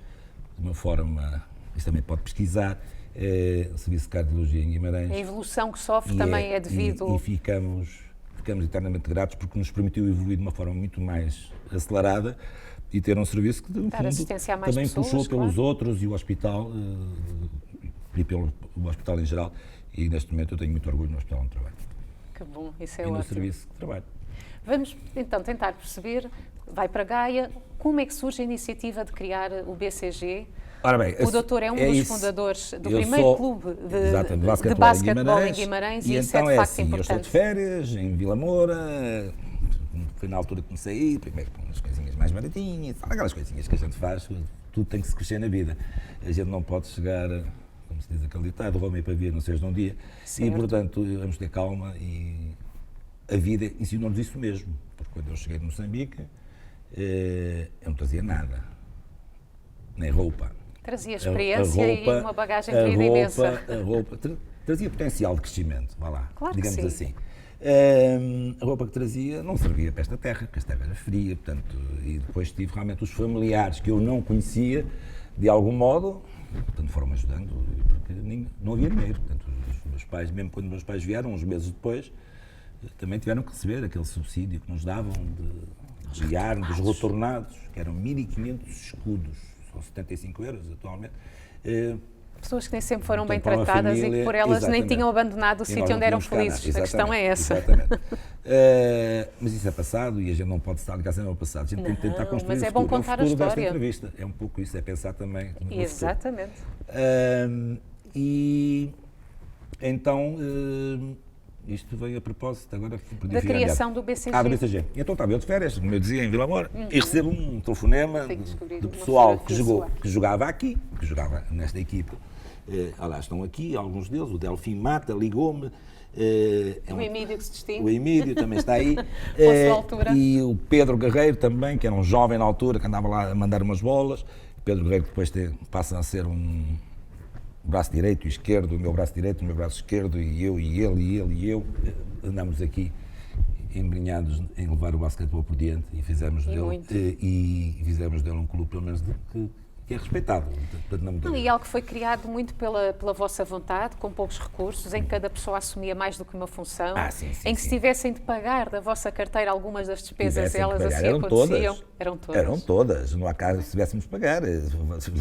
de uma forma, isto também pode pesquisar, o serviço de cardiologia em Guimarães. A evolução que sofre também é devido... E ficamos eternamente gratos porque nos permitiu evoluir de uma forma muito mais acelerada e ter um serviço que, no fundo, também puxou pelos outros e o hospital, e pelo hospital em geral, e neste momento eu tenho muito orgulho no hospital onde trabalho. Que bom, isso é ótimo. ótimo. E no serviço que trabalho. Vamos então tentar perceber, vai para Gaia, como é que surge a iniciativa de criar o BCG? Ora bem, o doutor é um dos fundadores do primeiro clube de basquetebol em Guimarães e isso então é de facto importante. Eu estou de férias em Vila Moura, foi na altura que comecei a ir, primeiro com umas coisinhas mais baratinhas, aquelas coisinhas que a gente faz, tudo tem que se crescer na vida. A gente não pode chegar, como se diz aquele ditado, Roma e Pavia não seja num dia, certo. E portanto vamos ter calma e a vida ensinou-nos isso mesmo, porque quando eu cheguei de Moçambique, eu não trazia nada, nem roupa. Trazia experiência e uma bagagem de vida imensa. A roupa trazia potencial de crescimento, vá lá, claro digamos que assim. A roupa que trazia não servia para esta terra, porque esta terra era fria, portanto, e depois tive realmente os familiares que eu não conhecia, de algum modo, portanto, foram-me ajudando, porque não havia dinheiro. Portanto, os meus pais, mesmo quando meus pais vieram, uns meses depois, também tiveram que receber aquele subsídio que nos davam de guiar, dos retornados, que eram 1.500 escudos, são 75 euros atualmente. Pessoas que nem sempre foram bem tratadas família, e que por elas nem tinham abandonado o sítio onde eram felizes. A questão é essa. Exatamente. Mas isso é passado e a gente não pode estar ligado sempre ao passado. A gente tem que tentar construir mas é bom contar a história. Desta entrevista. É um pouco isso, é pensar também no exatamente. E então, isto veio a propósito agora da criação do BCG. Do BCG. Então estava eu de férias, como eu dizia, em Vila Moura, e recebo um telefonema de pessoal que jogava aqui, que jogava nesta equipa. Lá estão aqui, alguns deles, o Delfim Mata ligou-me. O Emílio que se distingue. O Emílio também está aí. Sua altura. E o Pedro Guerreiro também, que era um jovem na altura, que andava lá a mandar umas bolas. Pedro Guerreiro depois passa a ser um braço direito e esquerdo, o meu braço direito, o meu braço esquerdo, e eu, e ele, e ele, e eu. Andamos aqui embrenhados em levar o basquetebol por diante e fizemos dele um clube, pelo menos, que é respeitado. E algo que foi criado muito pela vossa vontade, com poucos recursos, em que cada pessoa assumia mais do que uma função, em que se tivessem de pagar da vossa carteira algumas das despesas, elas assim aconteciam. Eram todas. Não há caso se tivéssemos de pagar.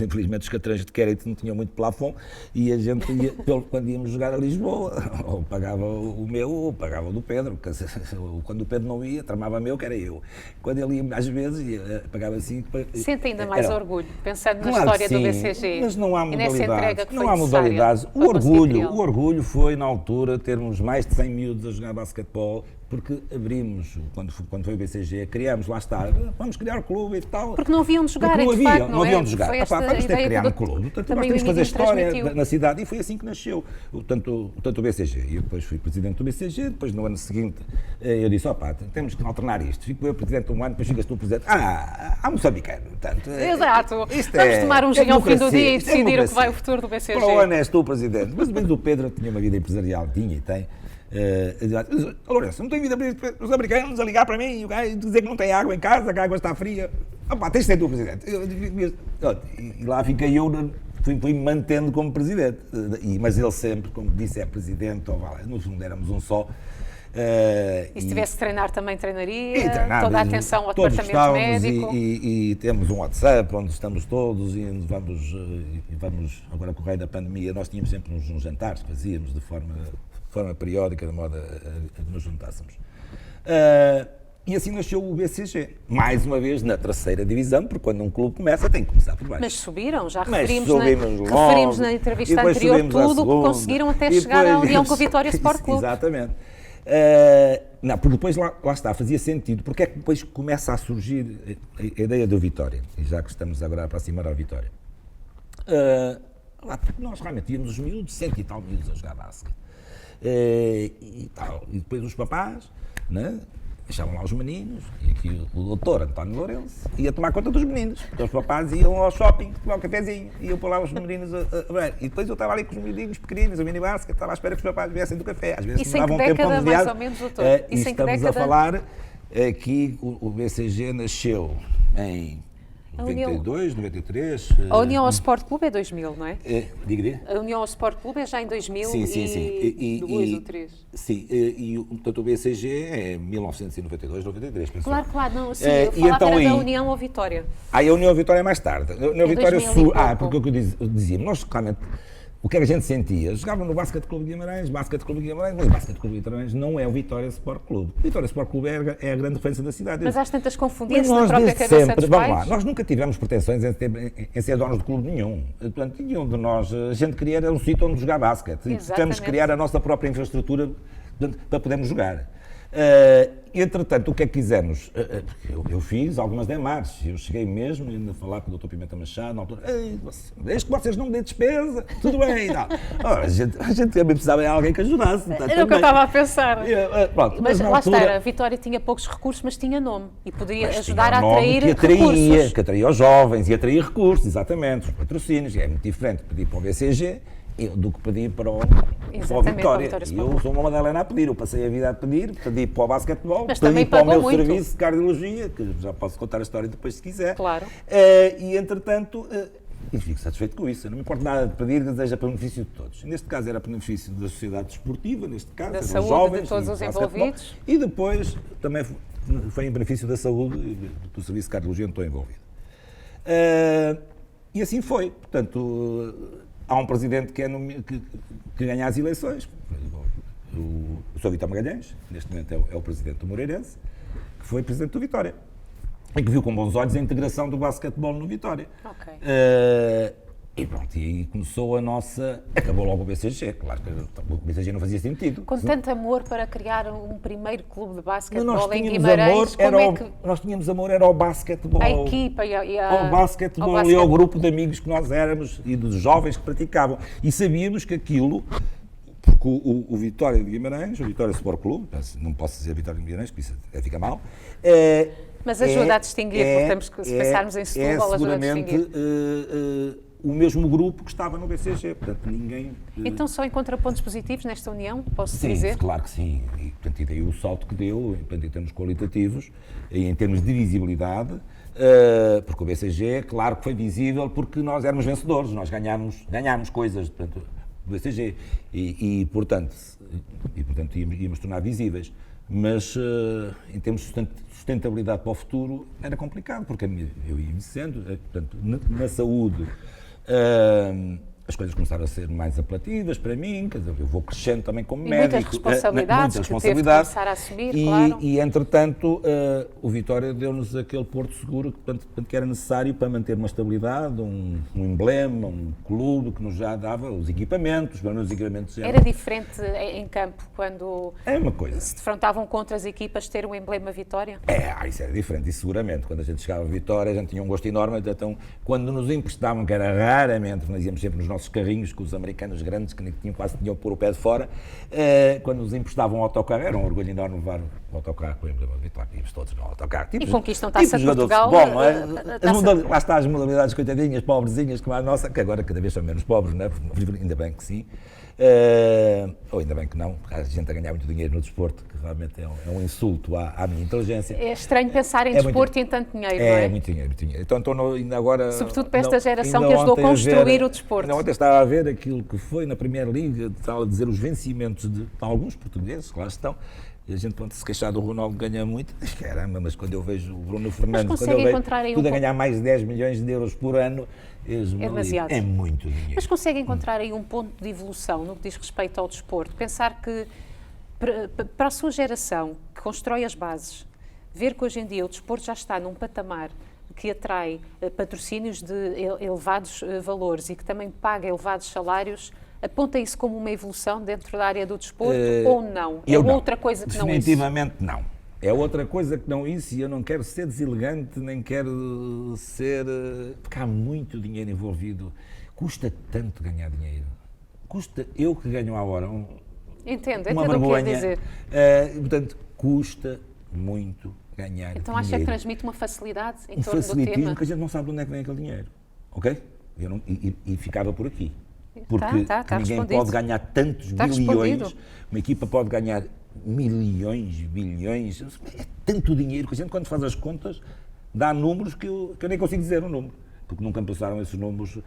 Infelizmente os catrões de crédito não tinham muito plafond e a gente ia, quando íamos jogar a Lisboa, ou pagava o meu ou pagava o do Pedro. Quando o Pedro não ia, tramava meu, que era eu. Quando ele ia, às vezes, pagava assim. Sente ainda mais orgulho, pensando na história do BCG. Mas não há modalidades. Não há modalidades. O orgulho foi, na altura, termos mais de 100 miúdos a jogar basquetebol, porque abrimos, quando foi o BCG, criámos, lá está, vamos criar o clube e tal. Porque não haviam de jogar, não haviam de jogar. Vamos ter que criar um clube. Portanto, nós temos que fazer história na cidade, e foi assim que nasceu tanto o BCG. E eu depois fui presidente do BCG, depois no ano seguinte eu disse, temos que alternar isto. Fico eu presidente um ano, depois ficas tu presidente. Há moçambicano. Exato. Vamos tomar um gin ao fim do dia e decidir o que vai o futuro do BCG. Para o ano és tu o presidente. Mas o Pedro tinha uma vida empresarial, tinha e tem. Lourenço, não tenho vida para os americanos a ligar para mim e dizer que não tem água em casa, que a água está fria. Tens de ser tu o presidente. E lá fiquei eu, fui mantendo como presidente. Mas ele sempre, como disse, é presidente, no fundo éramos um só. E se tivesse que treinar, também treinaria, toda a atenção ao departamento médico. E temos um WhatsApp onde estamos todos e vamos, agora com o raio da pandemia, nós tínhamos sempre uns jantares que fazíamos de forma periódica, de modo a que nos juntássemos. E assim nasceu o BCG, mais uma vez na terceira divisão, porque quando um clube começa tem que começar por baixo. Mas subiram, já referimos na entrevista anterior tudo o que conseguiram até chegar à união com a Vitória Sport Clube. Exatamente. Não, porque depois lá está, fazia sentido, porque é que depois começa a surgir a ideia do Vitória, e já que estamos agora a aproximar à Vitória. Porque nós realmente íamos os miúdos, 100 e tal miúdos a jogar basquete. E depois os papás, né? Deixavam lá os meninos, e aqui o doutor António Lourenço ia tomar conta dos meninos, porque os papás iam ao shopping tomar um cafezinho, iam pôr lá os meninos e depois eu estava ali com os meninos pequeninos, o minibasket, estava à espera que os papás viessem do café, às vezes davam um tempo mais ou menos, doutor? E estamos a falar que o BCG nasceu em 92, 93... A União ao Sport Clube é 2000, não é? Diga. A União ao Sport Clube é já em 2000 sim. E 2 ou 3. Sim, e portanto o BCG é 1992, 93, penso. Claro, não, sim, eu falava então, da União ao Vitória. A União ao Vitória é mais tarde. A União ao Vitória porque o que eu dizia, nós claramente... O que a gente sentia? Jogava no Basquete Clube de Guimarães, mas o Basquete Clube de Guimarães não é o Vitória Sport Clube. O Vitória Sport Clube é a grande referência da cidade. Mas às tantas confundia-se na própria cabeça dos pais? Vamos lá, nós nunca tivemos pretensões em ser donos de clube nenhum. Portanto, nenhum de nós, a gente queria era um sítio onde jogar basquete. E tivemos que criar a nossa própria infraestrutura para podermos jogar. Entretanto, o que é que quisemos? Eu fiz algumas demarches, eu cheguei mesmo a falar com o Dr. Pimenta Machado, na altura, desde que vocês não me dêem despesa, tudo bem. A gente também precisava de alguém que ajudasse. Era o que eu estava a pensar. Pronto, mas lá está, a Vitória tinha poucos recursos, mas tinha nome e poderia ajudar a atrair recursos. Que atraía os jovens e atraía recursos, exatamente, os patrocínios. É muito diferente pedir para o BCG do que pedir para o Vitória. E eu sou uma Madalena a pedir, eu passei a vida a pedir, pedi para o basquetebol, pedi para o meu serviço de cardiologia, que já posso contar a história depois se quiser. Claro. E entretanto, fico satisfeito com isso, eu não me importa nada de pedir que seja para benefício de todos. Neste caso era para benefício da sociedade desportiva, neste caso, da saúde jovens, de todos os envolvidos. E depois também foi em benefício da saúde do serviço de cardiologia onde estou envolvido. E assim foi, portanto... Há um presidente que ganha as eleições, o Sr. Vítor Magalhães, neste momento é o presidente do Moreirense, que foi presidente do Vitória, e que viu com bons olhos a integração do basquetebol no Vitória. Okay. E pronto, e aí começou a nossa... Acabou logo o BCG, claro que o BCG não fazia sentido. Com tanto amor para criar um primeiro clube de basquetebol em Guimarães, nós tínhamos amor, era ao basquetebol. A equipa ao basquetebol e ao grupo de amigos que nós éramos e dos jovens que praticavam. E sabíamos que aquilo... Porque o Vitória de Guimarães, o Vitória Sport Clube, não posso dizer Vitória de Guimarães, porque isso fica mal. Mas ajuda a distinguir, porque se pensarmos em Setúbal, ajuda a distinguir. O mesmo grupo que estava no BCG, portanto ninguém... Então só encontra pontos positivos nesta união, posso dizer? Sim, claro que sim, e portanto, daí o salto que deu, em termos qualitativos, e em termos de visibilidade, porque o BCG, claro que foi visível porque nós éramos vencedores, nós ganhámos coisas, portanto, do BCG, e portanto íamos tornar visíveis, mas em termos de sustentabilidade para o futuro era complicado, porque eu ia dizendo, portanto, na saúde, as coisas começaram a ser mais apelativas para mim, quer dizer, eu vou crescendo também como médico. Muitas responsabilidades que teve de começar a assumir, claro. E entretanto, o Vitória deu-nos aquele porto seguro que era necessário para manter uma estabilidade, um emblema, um clube que nos já dava os equipamentos, os meus equipamentos. Era diferente em campo, quando uma coisa. Se defrontavam contra as equipas, ter um emblema Vitória? Isso era diferente, e seguramente. Quando a gente chegava a Vitória, a gente tinha um gosto enorme, então, quando nos emprestavam, que era raramente, nós íamos sempre nos nossos carrinhos com os americanos grandes, que quase tinham que pôr o pé de fora, quando nos emprestavam um autocarro, era um orgulho enorme levar o autocarro com o emblema de Vitória, íamos todos no autocarro. E conquistam Taça de Portugal. Lá está as modalidades coitadinhas, pobrezinhas, como a nossa, que agora cada vez são menos pobres, não é? Ainda bem que sim. Ou ainda bem que não, a gente a ganhar muito dinheiro no desporto, que realmente é um insulto à minha inteligência. É estranho pensar em desporto e em tanto dinheiro, não é? É muito dinheiro, muito dinheiro. Então estou ainda agora... Sobretudo para esta geração que ajudou a construir o desporto. Ainda ontem estava a ver aquilo que foi na Primeira Liga, estava a dizer os vencimentos de alguns portugueses, que lá estão, E a gente pode se queixar do Ronaldo ganha muito, mas caramba, mas quando eu vejo o Bruno Fernandes, quando eu vejo tudo a ganhar mais de 10 milhões de euros por ano, é demasiado. É muito dinheiro. Mas consegue encontrar aí um ponto de evolução no que diz respeito ao desporto? Pensar que para a sua geração, que constrói as bases, ver que hoje em dia o desporto já está num patamar que atrai patrocínios de elevados valores e que também paga elevados salários, aponta isso como uma evolução dentro da área do desporto ou não? É outra coisa que não isso? Definitivamente não. É outra coisa que não isso, e eu não quero ser deselegante, nem quero ser... Porque há muito dinheiro envolvido. Custa tanto ganhar dinheiro. Custa, eu que ganho à hora... Entendo o que quer dizer. Portanto, custa muito ganhar dinheiro. Então acha que transmite uma facilidade em torno do tema? Que a gente não sabe de onde é que vem aquele dinheiro. Ok? E ficava por aqui. Porque ninguém pode ganhar tantos bilhões, uma equipa pode ganhar milhões, bilhões, é tanto dinheiro que a gente, quando faz as contas, dá números que eu nem consigo dizer o número, porque nunca me passaram esses números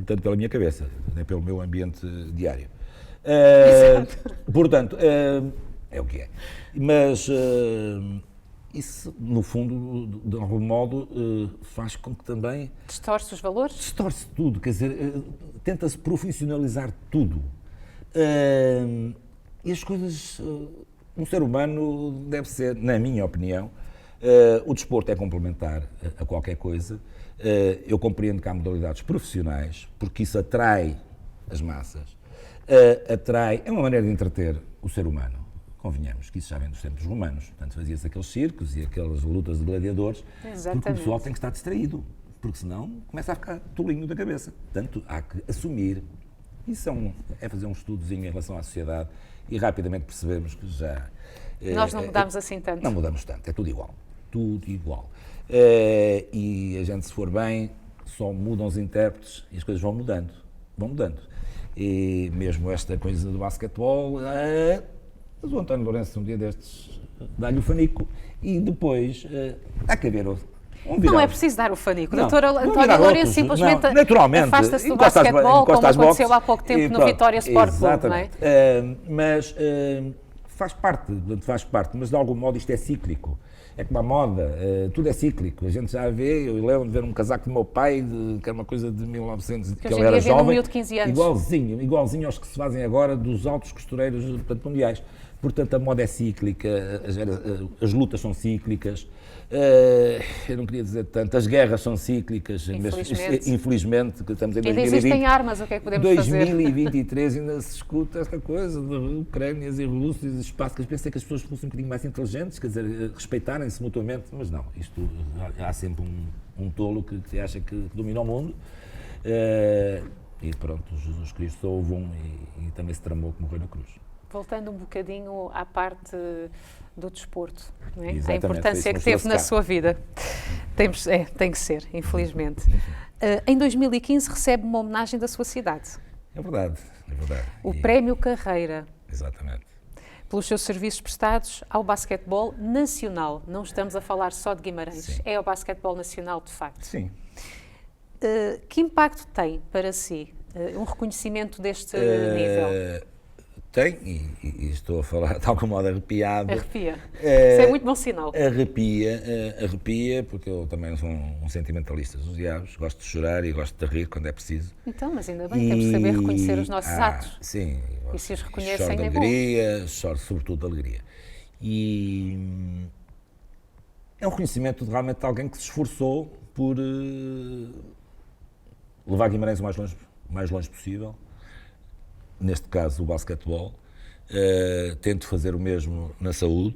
tanto pela minha cabeça, nem pelo meu ambiente diário. Portanto, é o que é. Mas isso, no fundo, de algum modo, faz com que também... Distorce os valores? Distorce tudo, quer dizer, tenta-se profissionalizar tudo. E as coisas... Um ser humano deve ser, na minha opinião, o desporto é complementar a qualquer coisa. Eu compreendo que há modalidades profissionais, porque isso atrai as massas. É uma maneira de entreter o ser humano. Convenhamos que isso já vem dos tempos romanos. Portanto, fazia-se aqueles circos e aquelas lutas de gladiadores. Exatamente. Porque o pessoal tem que estar distraído, porque senão começa a ficar tolinho da cabeça. Portanto, há que assumir. Isso é fazer um estudozinho em relação à sociedade e rapidamente percebemos que já... Nós não mudamos assim tanto. Não mudamos tanto, é tudo igual. Tudo igual. E a gente, se for bem, só mudam os intérpretes e as coisas vão mudando. Vão mudando. E mesmo esta coisa do basquetebol... Mas o António Lourenço, um dia destes, dá-lhe o fanico e depois há que haver outro. Não é preciso dar o fanico. O doutor António Lourenço simplesmente afasta-se do basquetebol, como aconteceu há pouco tempo no Vitória Sport Clube, não é? Mas faz parte, mas de algum modo isto é cíclico. É como a moda, tudo é cíclico. A gente já vê, eu lembro de ver um casaco do meu pai, que era uma coisa de 1900, que ele era jovem, de 15 anos. Igualzinho aos que se fazem agora dos altos costureiros, portanto, mundiais. Portanto, a moda é cíclica, as lutas são cíclicas, eu não queria dizer tanto, as guerras são cíclicas, infelizmente que estamos em 2020. Ainda existem armas, o que é que podemos fazer? 2023 ainda se escuta esta coisa de Ucrânias e Rússia e espaço, que eu pensei que as pessoas fossem um bocadinho mais inteligentes, quer dizer, respeitarem-se mutuamente, mas não, isto há sempre um tolo que acha que domina o mundo. E pronto, Jesus Cristo houve e também se tramou que morreu na cruz. Voltando um bocadinho à parte do desporto, não é? A importância que teve na sua vida. Tem que ser, infelizmente. Em 2015 recebe uma homenagem da sua cidade. É verdade. O Prémio Carreira. Exatamente. Pelos seus serviços prestados ao basquetebol nacional. Não estamos a falar só de Guimarães, Sim. É o basquetebol nacional de facto. Sim. Que impacto tem para si um reconhecimento deste nível? Tem, e estou a falar de algum modo arrepiado. Arrepia. Isso é muito bom sinal. Arrepia, porque eu também sou um sentimentalista dos diabos, gosto de chorar e gosto de rir quando é preciso. Então, mas ainda bem, temos de saber reconhecer os nossos atos. Sim. E se os reconhecem, choro de alegria, choro sobretudo de alegria. E é um reconhecimento realmente de alguém que se esforçou por levar Guimarães o mais longe possível. Neste caso, o basquetebol. Tento fazer o mesmo na saúde,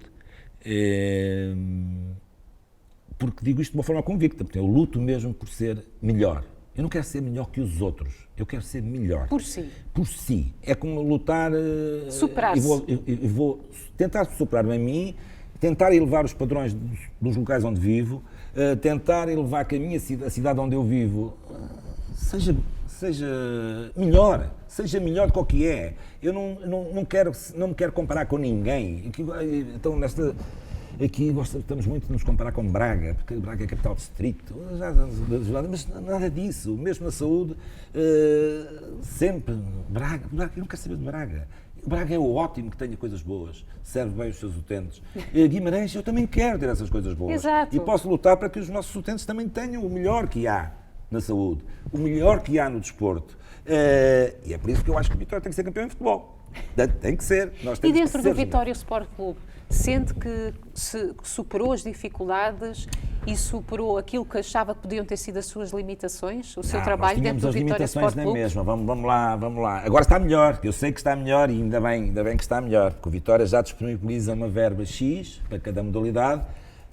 porque digo isto de uma forma convicta, porque eu luto mesmo por ser melhor. Eu não quero ser melhor que os outros, eu quero ser melhor. Por si. Por si. É como lutar... Superar-se. E vou tentar superar-me a mim, tentar elevar os padrões dos locais onde vivo, tentar elevar que a cidade onde eu vivo seja melhor do que o que é. Eu não me quero comparar com ninguém. Então, aqui estamos muito de nos comparar com Braga, porque Braga é a capital do distrito, mas nada disso. Mesmo na saúde, sempre Braga. Eu não quero saber de Braga. O Braga é ótimo que tenha coisas boas, serve bem os seus utentes. Guimarães, eu também quero ter essas coisas boas. Exato. E posso lutar para que os nossos utentes também tenham o melhor que há na saúde, o melhor que há no desporto. E é por isso que eu acho que o Vitória tem que ser campeão em futebol. Tem que ser. Nós temos e dentro que do Vitória Sport Clube, sente que superou as dificuldades e superou aquilo que achava que podiam ter sido as suas limitações, o seu trabalho dentro do Vitória Sport Clube? Nós tínhamos as limitações na mesma, vamos lá. Agora está melhor, eu sei que está melhor e ainda bem que está melhor, porque o Vitória já disponibiliza uma verba X para cada modalidade.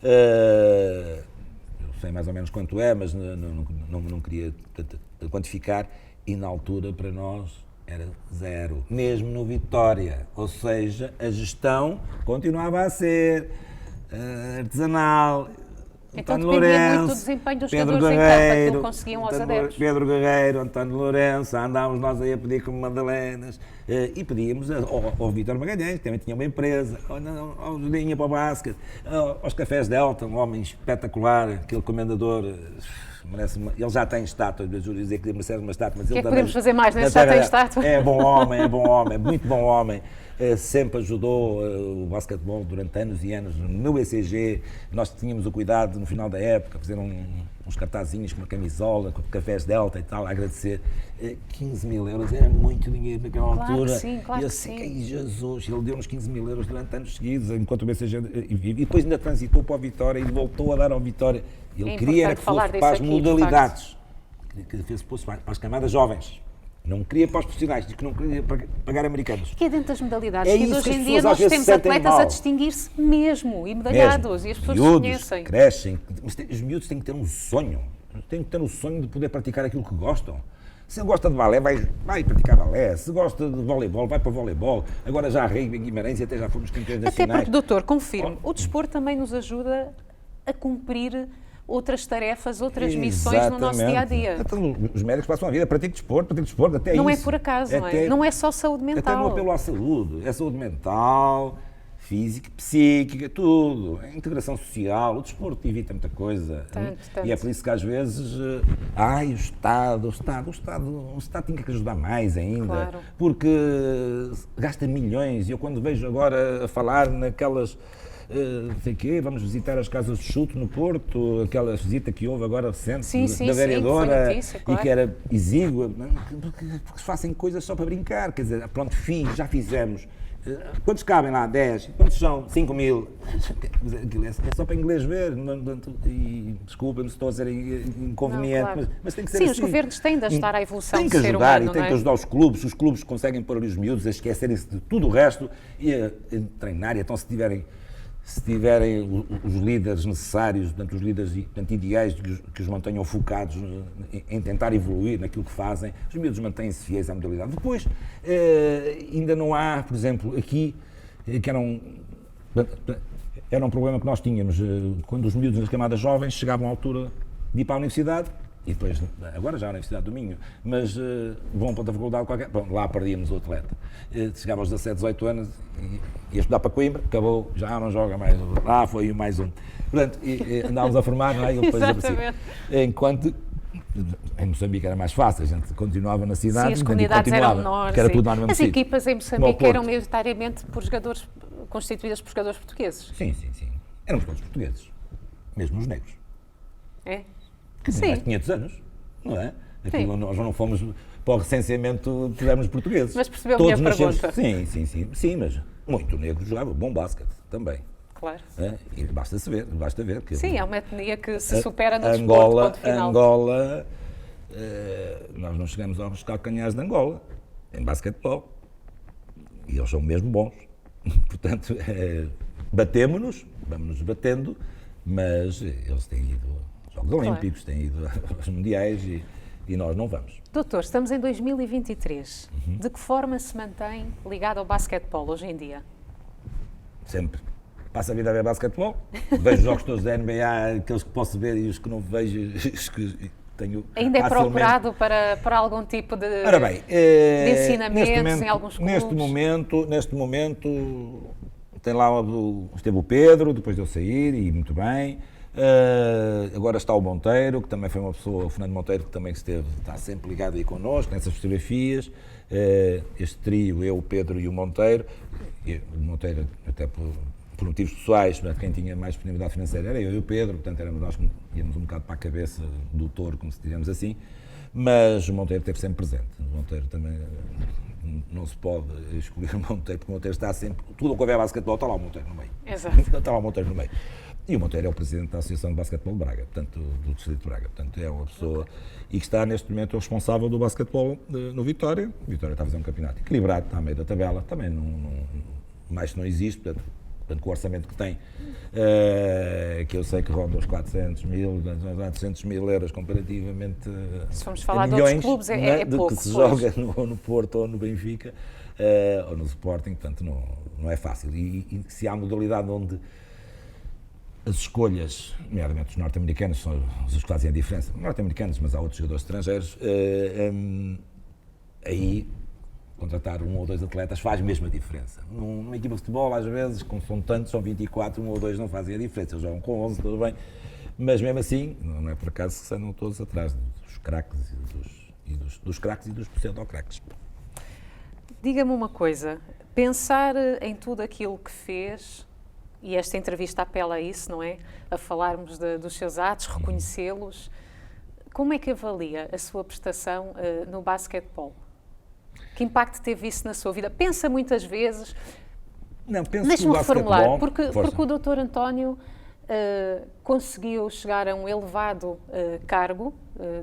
Eu sei mais ou menos quanto é, mas não queria quantificar, e na altura para nós era 0, mesmo no Vitória, ou seja, a gestão continuava a ser artesanal. Então António dependia Lourenço, muito do desempenho dos Pedro jogadores Guerreiro, em campo, aquilo que conseguiam aos adeptos. Pedro Guerreiro, António Lourenço, andávamos nós aí a pedir como Madalenas, e pedíamos ao Vítor Magalhães, que também tinha uma empresa, ao Julinha para o basquete, aos Cafés Delta, um homem espetacular, aquele comendador, ele já tem estátua, eu juro dizer que merece uma estátua, mas ele também... podemos fazer mais, né? Já tem estátua. É bom homem, muito bom homem. Sempre ajudou o basquetebol durante anos e anos no ECG. Nós tínhamos o cuidado no final da época, fazer uns cartazinhos com uma camisola, com Cafés Delta e tal, a agradecer. 15 mil euros era muito dinheiro naquela altura. Claro e eu sei, que Jesus, ele deu-nos 15 mil euros durante anos seguidos, enquanto o BCG. E depois ainda transitou para o Vitória e voltou a dar ao Vitória. Ele queria era que fosse para as modalidades, que fosse para as camadas jovens. Não queria para os profissionais, diz que não queria pagar americanos. Que é dentro das modalidades, que hoje em dia nós temos atletas a distinguir-se mesmo, e medalhados, e as pessoas conhecem. Crescem, mas os miúdos têm que ter um sonho, têm que ter um sonho de poder praticar aquilo que gostam. Se gosta de balé, vai praticar balé. Se gosta de voleibol, vai para o voleibol. Agora já arrei em Guimarães e até já fomos campeões nacionais. Até porque, doutor, confirmo, o desporto também nos ajuda a cumprir outras tarefas, outras missões no nosso dia-a-dia. Então, os médicos passam a vida, praticam desporto, até não isso. É por acaso, não é? Não é só saúde mental. Até no apelo à saúde, é saúde mental, física, psíquica, tudo. A integração social, o desporto evita muita coisa. Tanto. E é por isso que às vezes, o Estado tinha que ajudar mais ainda. Claro. Porque gasta milhões, e eu quando vejo agora a falar naquelas... sei quê, vamos visitar as casas de chute no Porto, aquela visita que houve agora recente da vereadora, notícia, claro. E que era exígua, porque se fazem coisas só para brincar, quer dizer, pronto, já fizemos. Quantos cabem lá? 10. Quantos são? 5 mil. É só para inglês ver. E desculpa-me se estou a ser inconveniente, não, claro. mas tem que ser assim. Os governos têm de ajudar à evolução do ser humano. Tem que ajudar e tem que ajudar os clubes conseguem pôr ali os miúdos a esquecerem-se de tudo o resto e a treinar. E então se tiverem os líderes necessários, portanto, os líderes ideais que os mantenham focados em tentar evoluir naquilo que fazem, os miúdos mantêm-se fiéis à modalidade. Depois, ainda não há, por exemplo, aqui, que era um problema que nós tínhamos, quando os miúdos nas camadas jovens chegavam à altura de ir para a universidade, e depois, agora já a Universidade do Minho, mas vão para a faculdade qualquer, bom, lá perdíamos o atleta. Chegava aos 17, 18 anos, ia estudar para Coimbra, acabou, já não joga mais, lá foi mais um. Portanto, andávamos a formar, não é? E depois aparecia. Enquanto em Moçambique era mais fácil, a gente continuava na cidade. Sim, as comunidades eram menores. Era tudo no mesmo as sítio. Equipas em Moçambique eram maioritariamente constituídas por jogadores portugueses. Sim. Éramos todos portugueses, mesmo os negros. É? Que tem mais de 500 anos, não é? Nós não fomos para o recenseamento, tivemos portugueses. Mas percebeu a minha pergunta? Sim, mas muito negro jogava bom basquete também. Claro. E basta ver. Sim, é uma etnia que se supera no desporto, ponto final. Angola, nós não chegamos aos calcanhares de Angola, em basquetebol. E eles são mesmo bons. Portanto, batemos-nos, vamos-nos batendo, mas eles têm ido aos Jogos Olímpicos, têm ido aos Mundiais e nós não vamos. Doutor, estamos em 2023. De que forma se mantém ligado ao basquetebol hoje em dia? Sempre. Passo a vida a ver basquetebol, vejo jogos todos da NBA, aqueles que posso ver e os que não vejo, os que tenho ainda é procurado para algum tipo de ensinamentos em alguns clubes? Neste momento, tem lá esteve o Pedro, depois de eu sair, e muito bem. Agora está o Monteiro, que também foi uma pessoa, o Fernando Monteiro, que também está sempre ligado aí connosco, nessas fotografias. Este trio, eu, o Pedro e o Monteiro. O Monteiro, até por motivos pessoais, quem tinha mais disponibilidade financeira era eu e o Pedro, portanto éramos nós que íamos um bocado para a cabeça do touro, como se diríamos assim. Mas o Monteiro esteve sempre presente. O Monteiro também, não se pode escolher o Monteiro, porque o Monteiro está sempre, tudo o que houver basquetebol, está lá o Monteiro no meio. Exato. Está lá o Monteiro no meio. E o Monteiro é o presidente da Associação de Basquetebol de Braga, portanto, do Distrito de Braga. Portanto, é uma pessoa e que está neste momento responsável do basquetebol no Vitória. O Vitória está a fazer um campeonato equilibrado, está a meio da tabela, também mais não existe, portanto, com o orçamento que tem, que eu sei que ronda os 400 mil euros comparativamente se formos falar milhões, de outros clubes, é pouco. Que se joga no Porto ou no Benfica, ou no Sporting, portanto, não é fácil. E se há modalidade onde as escolhas, nomeadamente os norte-americanos, são os que fazem a diferença, norte-americanos, mas há outros jogadores estrangeiros, aí contratar um ou dois atletas faz mesmo a diferença. Numa equipa de futebol, às vezes, como são tantos, são 24, um ou dois não fazem a diferença. Eles jogam com 11, tudo bem. Mas mesmo assim, não é por acaso que andam todos atrás dos craques dos craques e dos pseudo-craques. Diga-me uma coisa, pensar em tudo aquilo que fez, e esta entrevista apela a isso, não é? A falarmos dos seus atos, reconhecê-los. Como é que avalia a sua prestação no basquetebol? Que impacto teve isso na sua vida? Pensa muitas vezes... Não, penso Deixe-me reformular, porque o Dr. António conseguiu chegar a um elevado cargo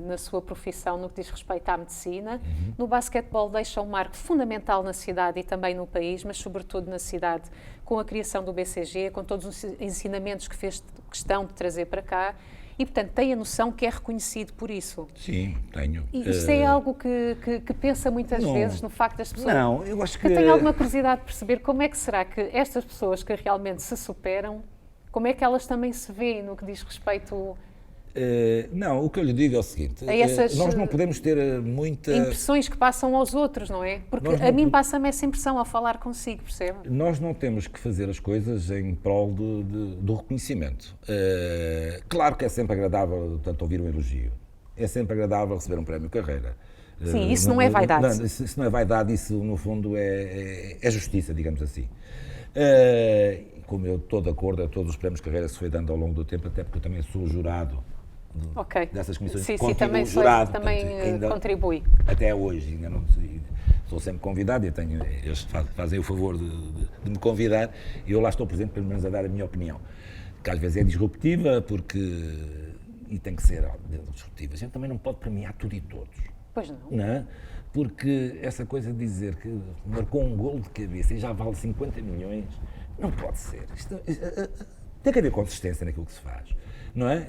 na sua profissão no que diz respeito à medicina. No basquetebol deixa um marco fundamental na cidade e também no país, mas sobretudo na cidade, com a criação do BCG, com todos os ensinamentos que fez questão de trazer para cá. E, portanto, tem a noção que é reconhecido por isso. Sim, tenho. E isto é algo que pensa muitas vezes no facto das pessoas... Não, eu acho que... Eu tenho alguma curiosidade de perceber como é que será que estas pessoas que realmente se superam, como é que elas também se veem no que diz respeito... Não, o que eu lhe digo é o seguinte, nós não podemos ter muita... impressões que passam aos outros, não é? Porque a mim passa-me essa impressão ao falar consigo, percebe? Nós não temos que fazer as coisas em prol do reconhecimento. Claro que é sempre agradável, tanto ouvir um elogio, é sempre agradável receber um prémio carreira. Sim, isso não é vaidade. Não, isso não é vaidade, isso no fundo é justiça, digamos assim. Como eu estou de acordo a todos os prémios carreira que se foi dando ao longo do tempo, até porque eu também sou jurado dessas comissões. Sim, também jurado, também ainda, contribui. Até hoje, ainda não sou sempre convidado, eles fazem o favor de me convidar e eu lá estou presente, pelo menos a dar a minha opinião, que às vezes é disruptiva, e tem que ser disruptiva. A gente também não pode premiar tudo e todos. Pois não. Não é? Porque essa coisa de dizer que marcou um golo de cabeça e já vale 50 milhões, não pode ser. Tem que haver consistência naquilo que se faz, não é?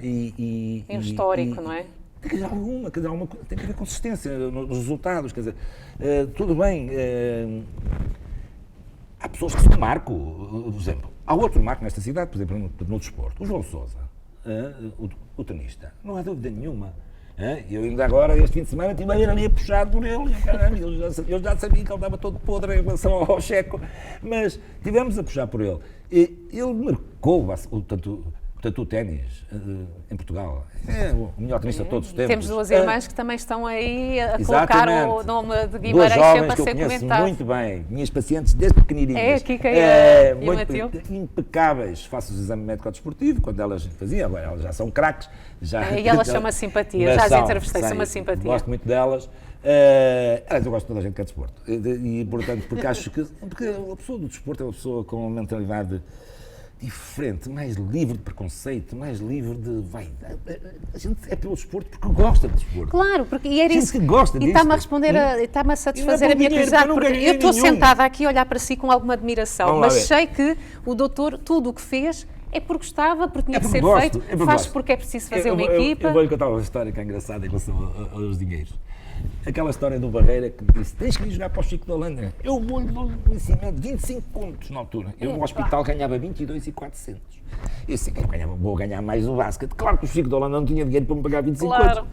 É um histórico, não é? Tem que haver tem que haver consistência nos resultados, quer dizer, tudo bem, há pessoas que são marco, por exemplo, há outro marco nesta cidade, por exemplo, no desporto, o João Sousa, o tenista, não há dúvida nenhuma. Eu ainda agora, este fim de semana, estive a ir ali a puxar por ele, eu já sabia que ele estava todo podre em relação ao Checo, mas tivemos a puxar por ele. Ele marcou tanto o ténis em Portugal. É o melhor tenista de todos os tempos. Temos duas irmãs que também estão aí a colocar o nome de Guimarães sempre a ser comentado. Duas jovens que eu conheço muito bem, minhas pacientes desde pequenininhas. É, a Kika e a Matilde. Impecáveis. Faço o exame médico-desportivo, quando elas faziam, agora elas já são craques. E elas são uma simpatia, já as entrevistei, são uma simpatia. Gosto muito delas. Eu gosto de toda a gente que é desporto. E, portanto, porque acho que... Porque a pessoa do desporto é uma pessoa com uma mentalidade diferente, mais livre de preconceito, mais livre de vaidade. A gente é pelo desporto porque gosta de desporto. Claro, porque e era isso. Que gosta disso. E está-me a responder, está-me a satisfazer a minha curiosidade, porque eu estou sentada aqui a olhar para si com alguma admiração, mas sei que o doutor, tudo o que fez, é porque gostava, porque tinha que ser feito, faz porque é preciso fazer uma equipa. Eu vou-lhe contar uma história que é engraçada em relação aos dinheiros. Aquela história do Barreira que me disse, tens que ir jogar para o Chico da Holanda. Eu vou-lhe dar um conhecimento de 25 contos na altura. Eu no hospital ganhava 22.400. Eu disse, vou ganhar mais no basquete. Claro que o Chico da Holanda não tinha dinheiro para me pagar 25 contos.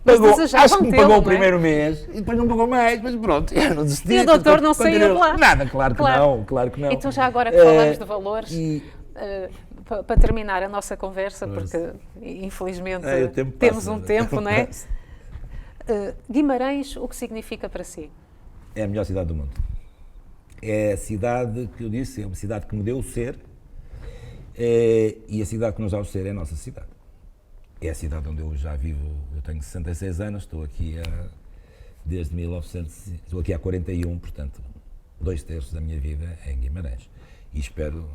Pagou, acho que me pagou o primeiro mês e depois não pagou mais, mas pronto, eu não desisti. E o doutor não saiu de lá? Nada, claro que não. Então já agora que falamos de valores... para terminar a nossa conversa, porque infelizmente temos um tempo, não é? Guimarães, o que significa para si? É a melhor cidade do mundo. É a cidade que eu disse, é uma cidade que me deu o ser, e a cidade que nos dá o ser é a nossa cidade. É a cidade onde eu já vivo, eu tenho 66 anos, estou aqui desde 1900, estou aqui há 41, portanto, 2/3 da minha vida é em Guimarães. E espero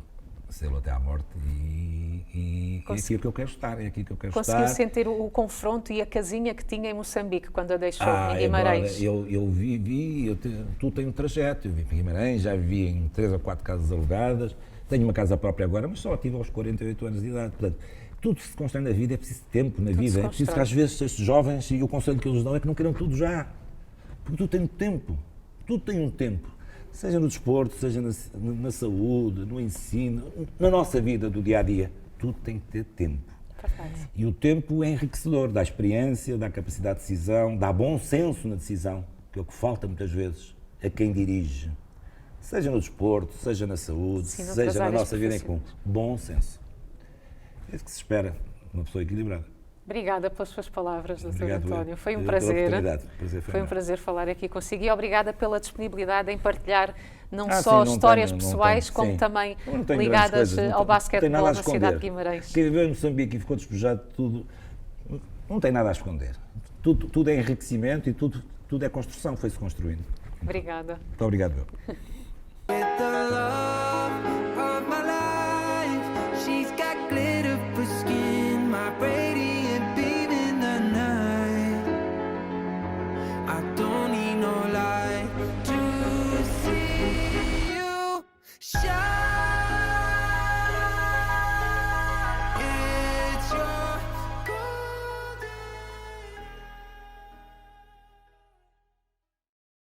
sê-lo até à morte e é aqui que eu quero estar, é aqui que eu quero estar. Conseguiu sentir o confronto e a casinha que tinha em Moçambique quando a deixou em Guimarães? Eu vivi, tu tens um trajeto, eu vivi em Guimarães, já vivi em 3 ou 4 casas alugadas, tenho uma casa própria agora, mas só tive aos 48 anos de idade, portanto, tudo se constrói na vida, é preciso tempo na vida, é preciso que às vezes estes jovens, e o conselho que eles dão é que não queiram tudo já, porque tudo tem um tempo, tudo tem um tempo. Seja no desporto, seja na saúde, no ensino, na nossa vida do dia-a-dia, tudo tem que ter tempo. Perfeito. E o tempo é enriquecedor, dá experiência, dá capacidade de decisão, dá bom senso na decisão, que é o que falta muitas vezes a quem dirige. Seja no desporto, seja na saúde, seja na nossa vida em comum. Bom senso. É isso que se espera de uma pessoa equilibrada. Obrigada pelas suas palavras, Dr. António. Foi um prazer. Foi um prazer falar aqui consigo e obrigada pela disponibilidade em partilhar não só histórias pessoais, como também ligadas ao basquetebol na cidade de Guimarães. Quem viveu em Moçambique e ficou despojado de tudo, não tem nada a esconder. Tudo é enriquecimento e tudo é construção, foi-se construindo. Obrigada. Muito obrigado, meu. Shine.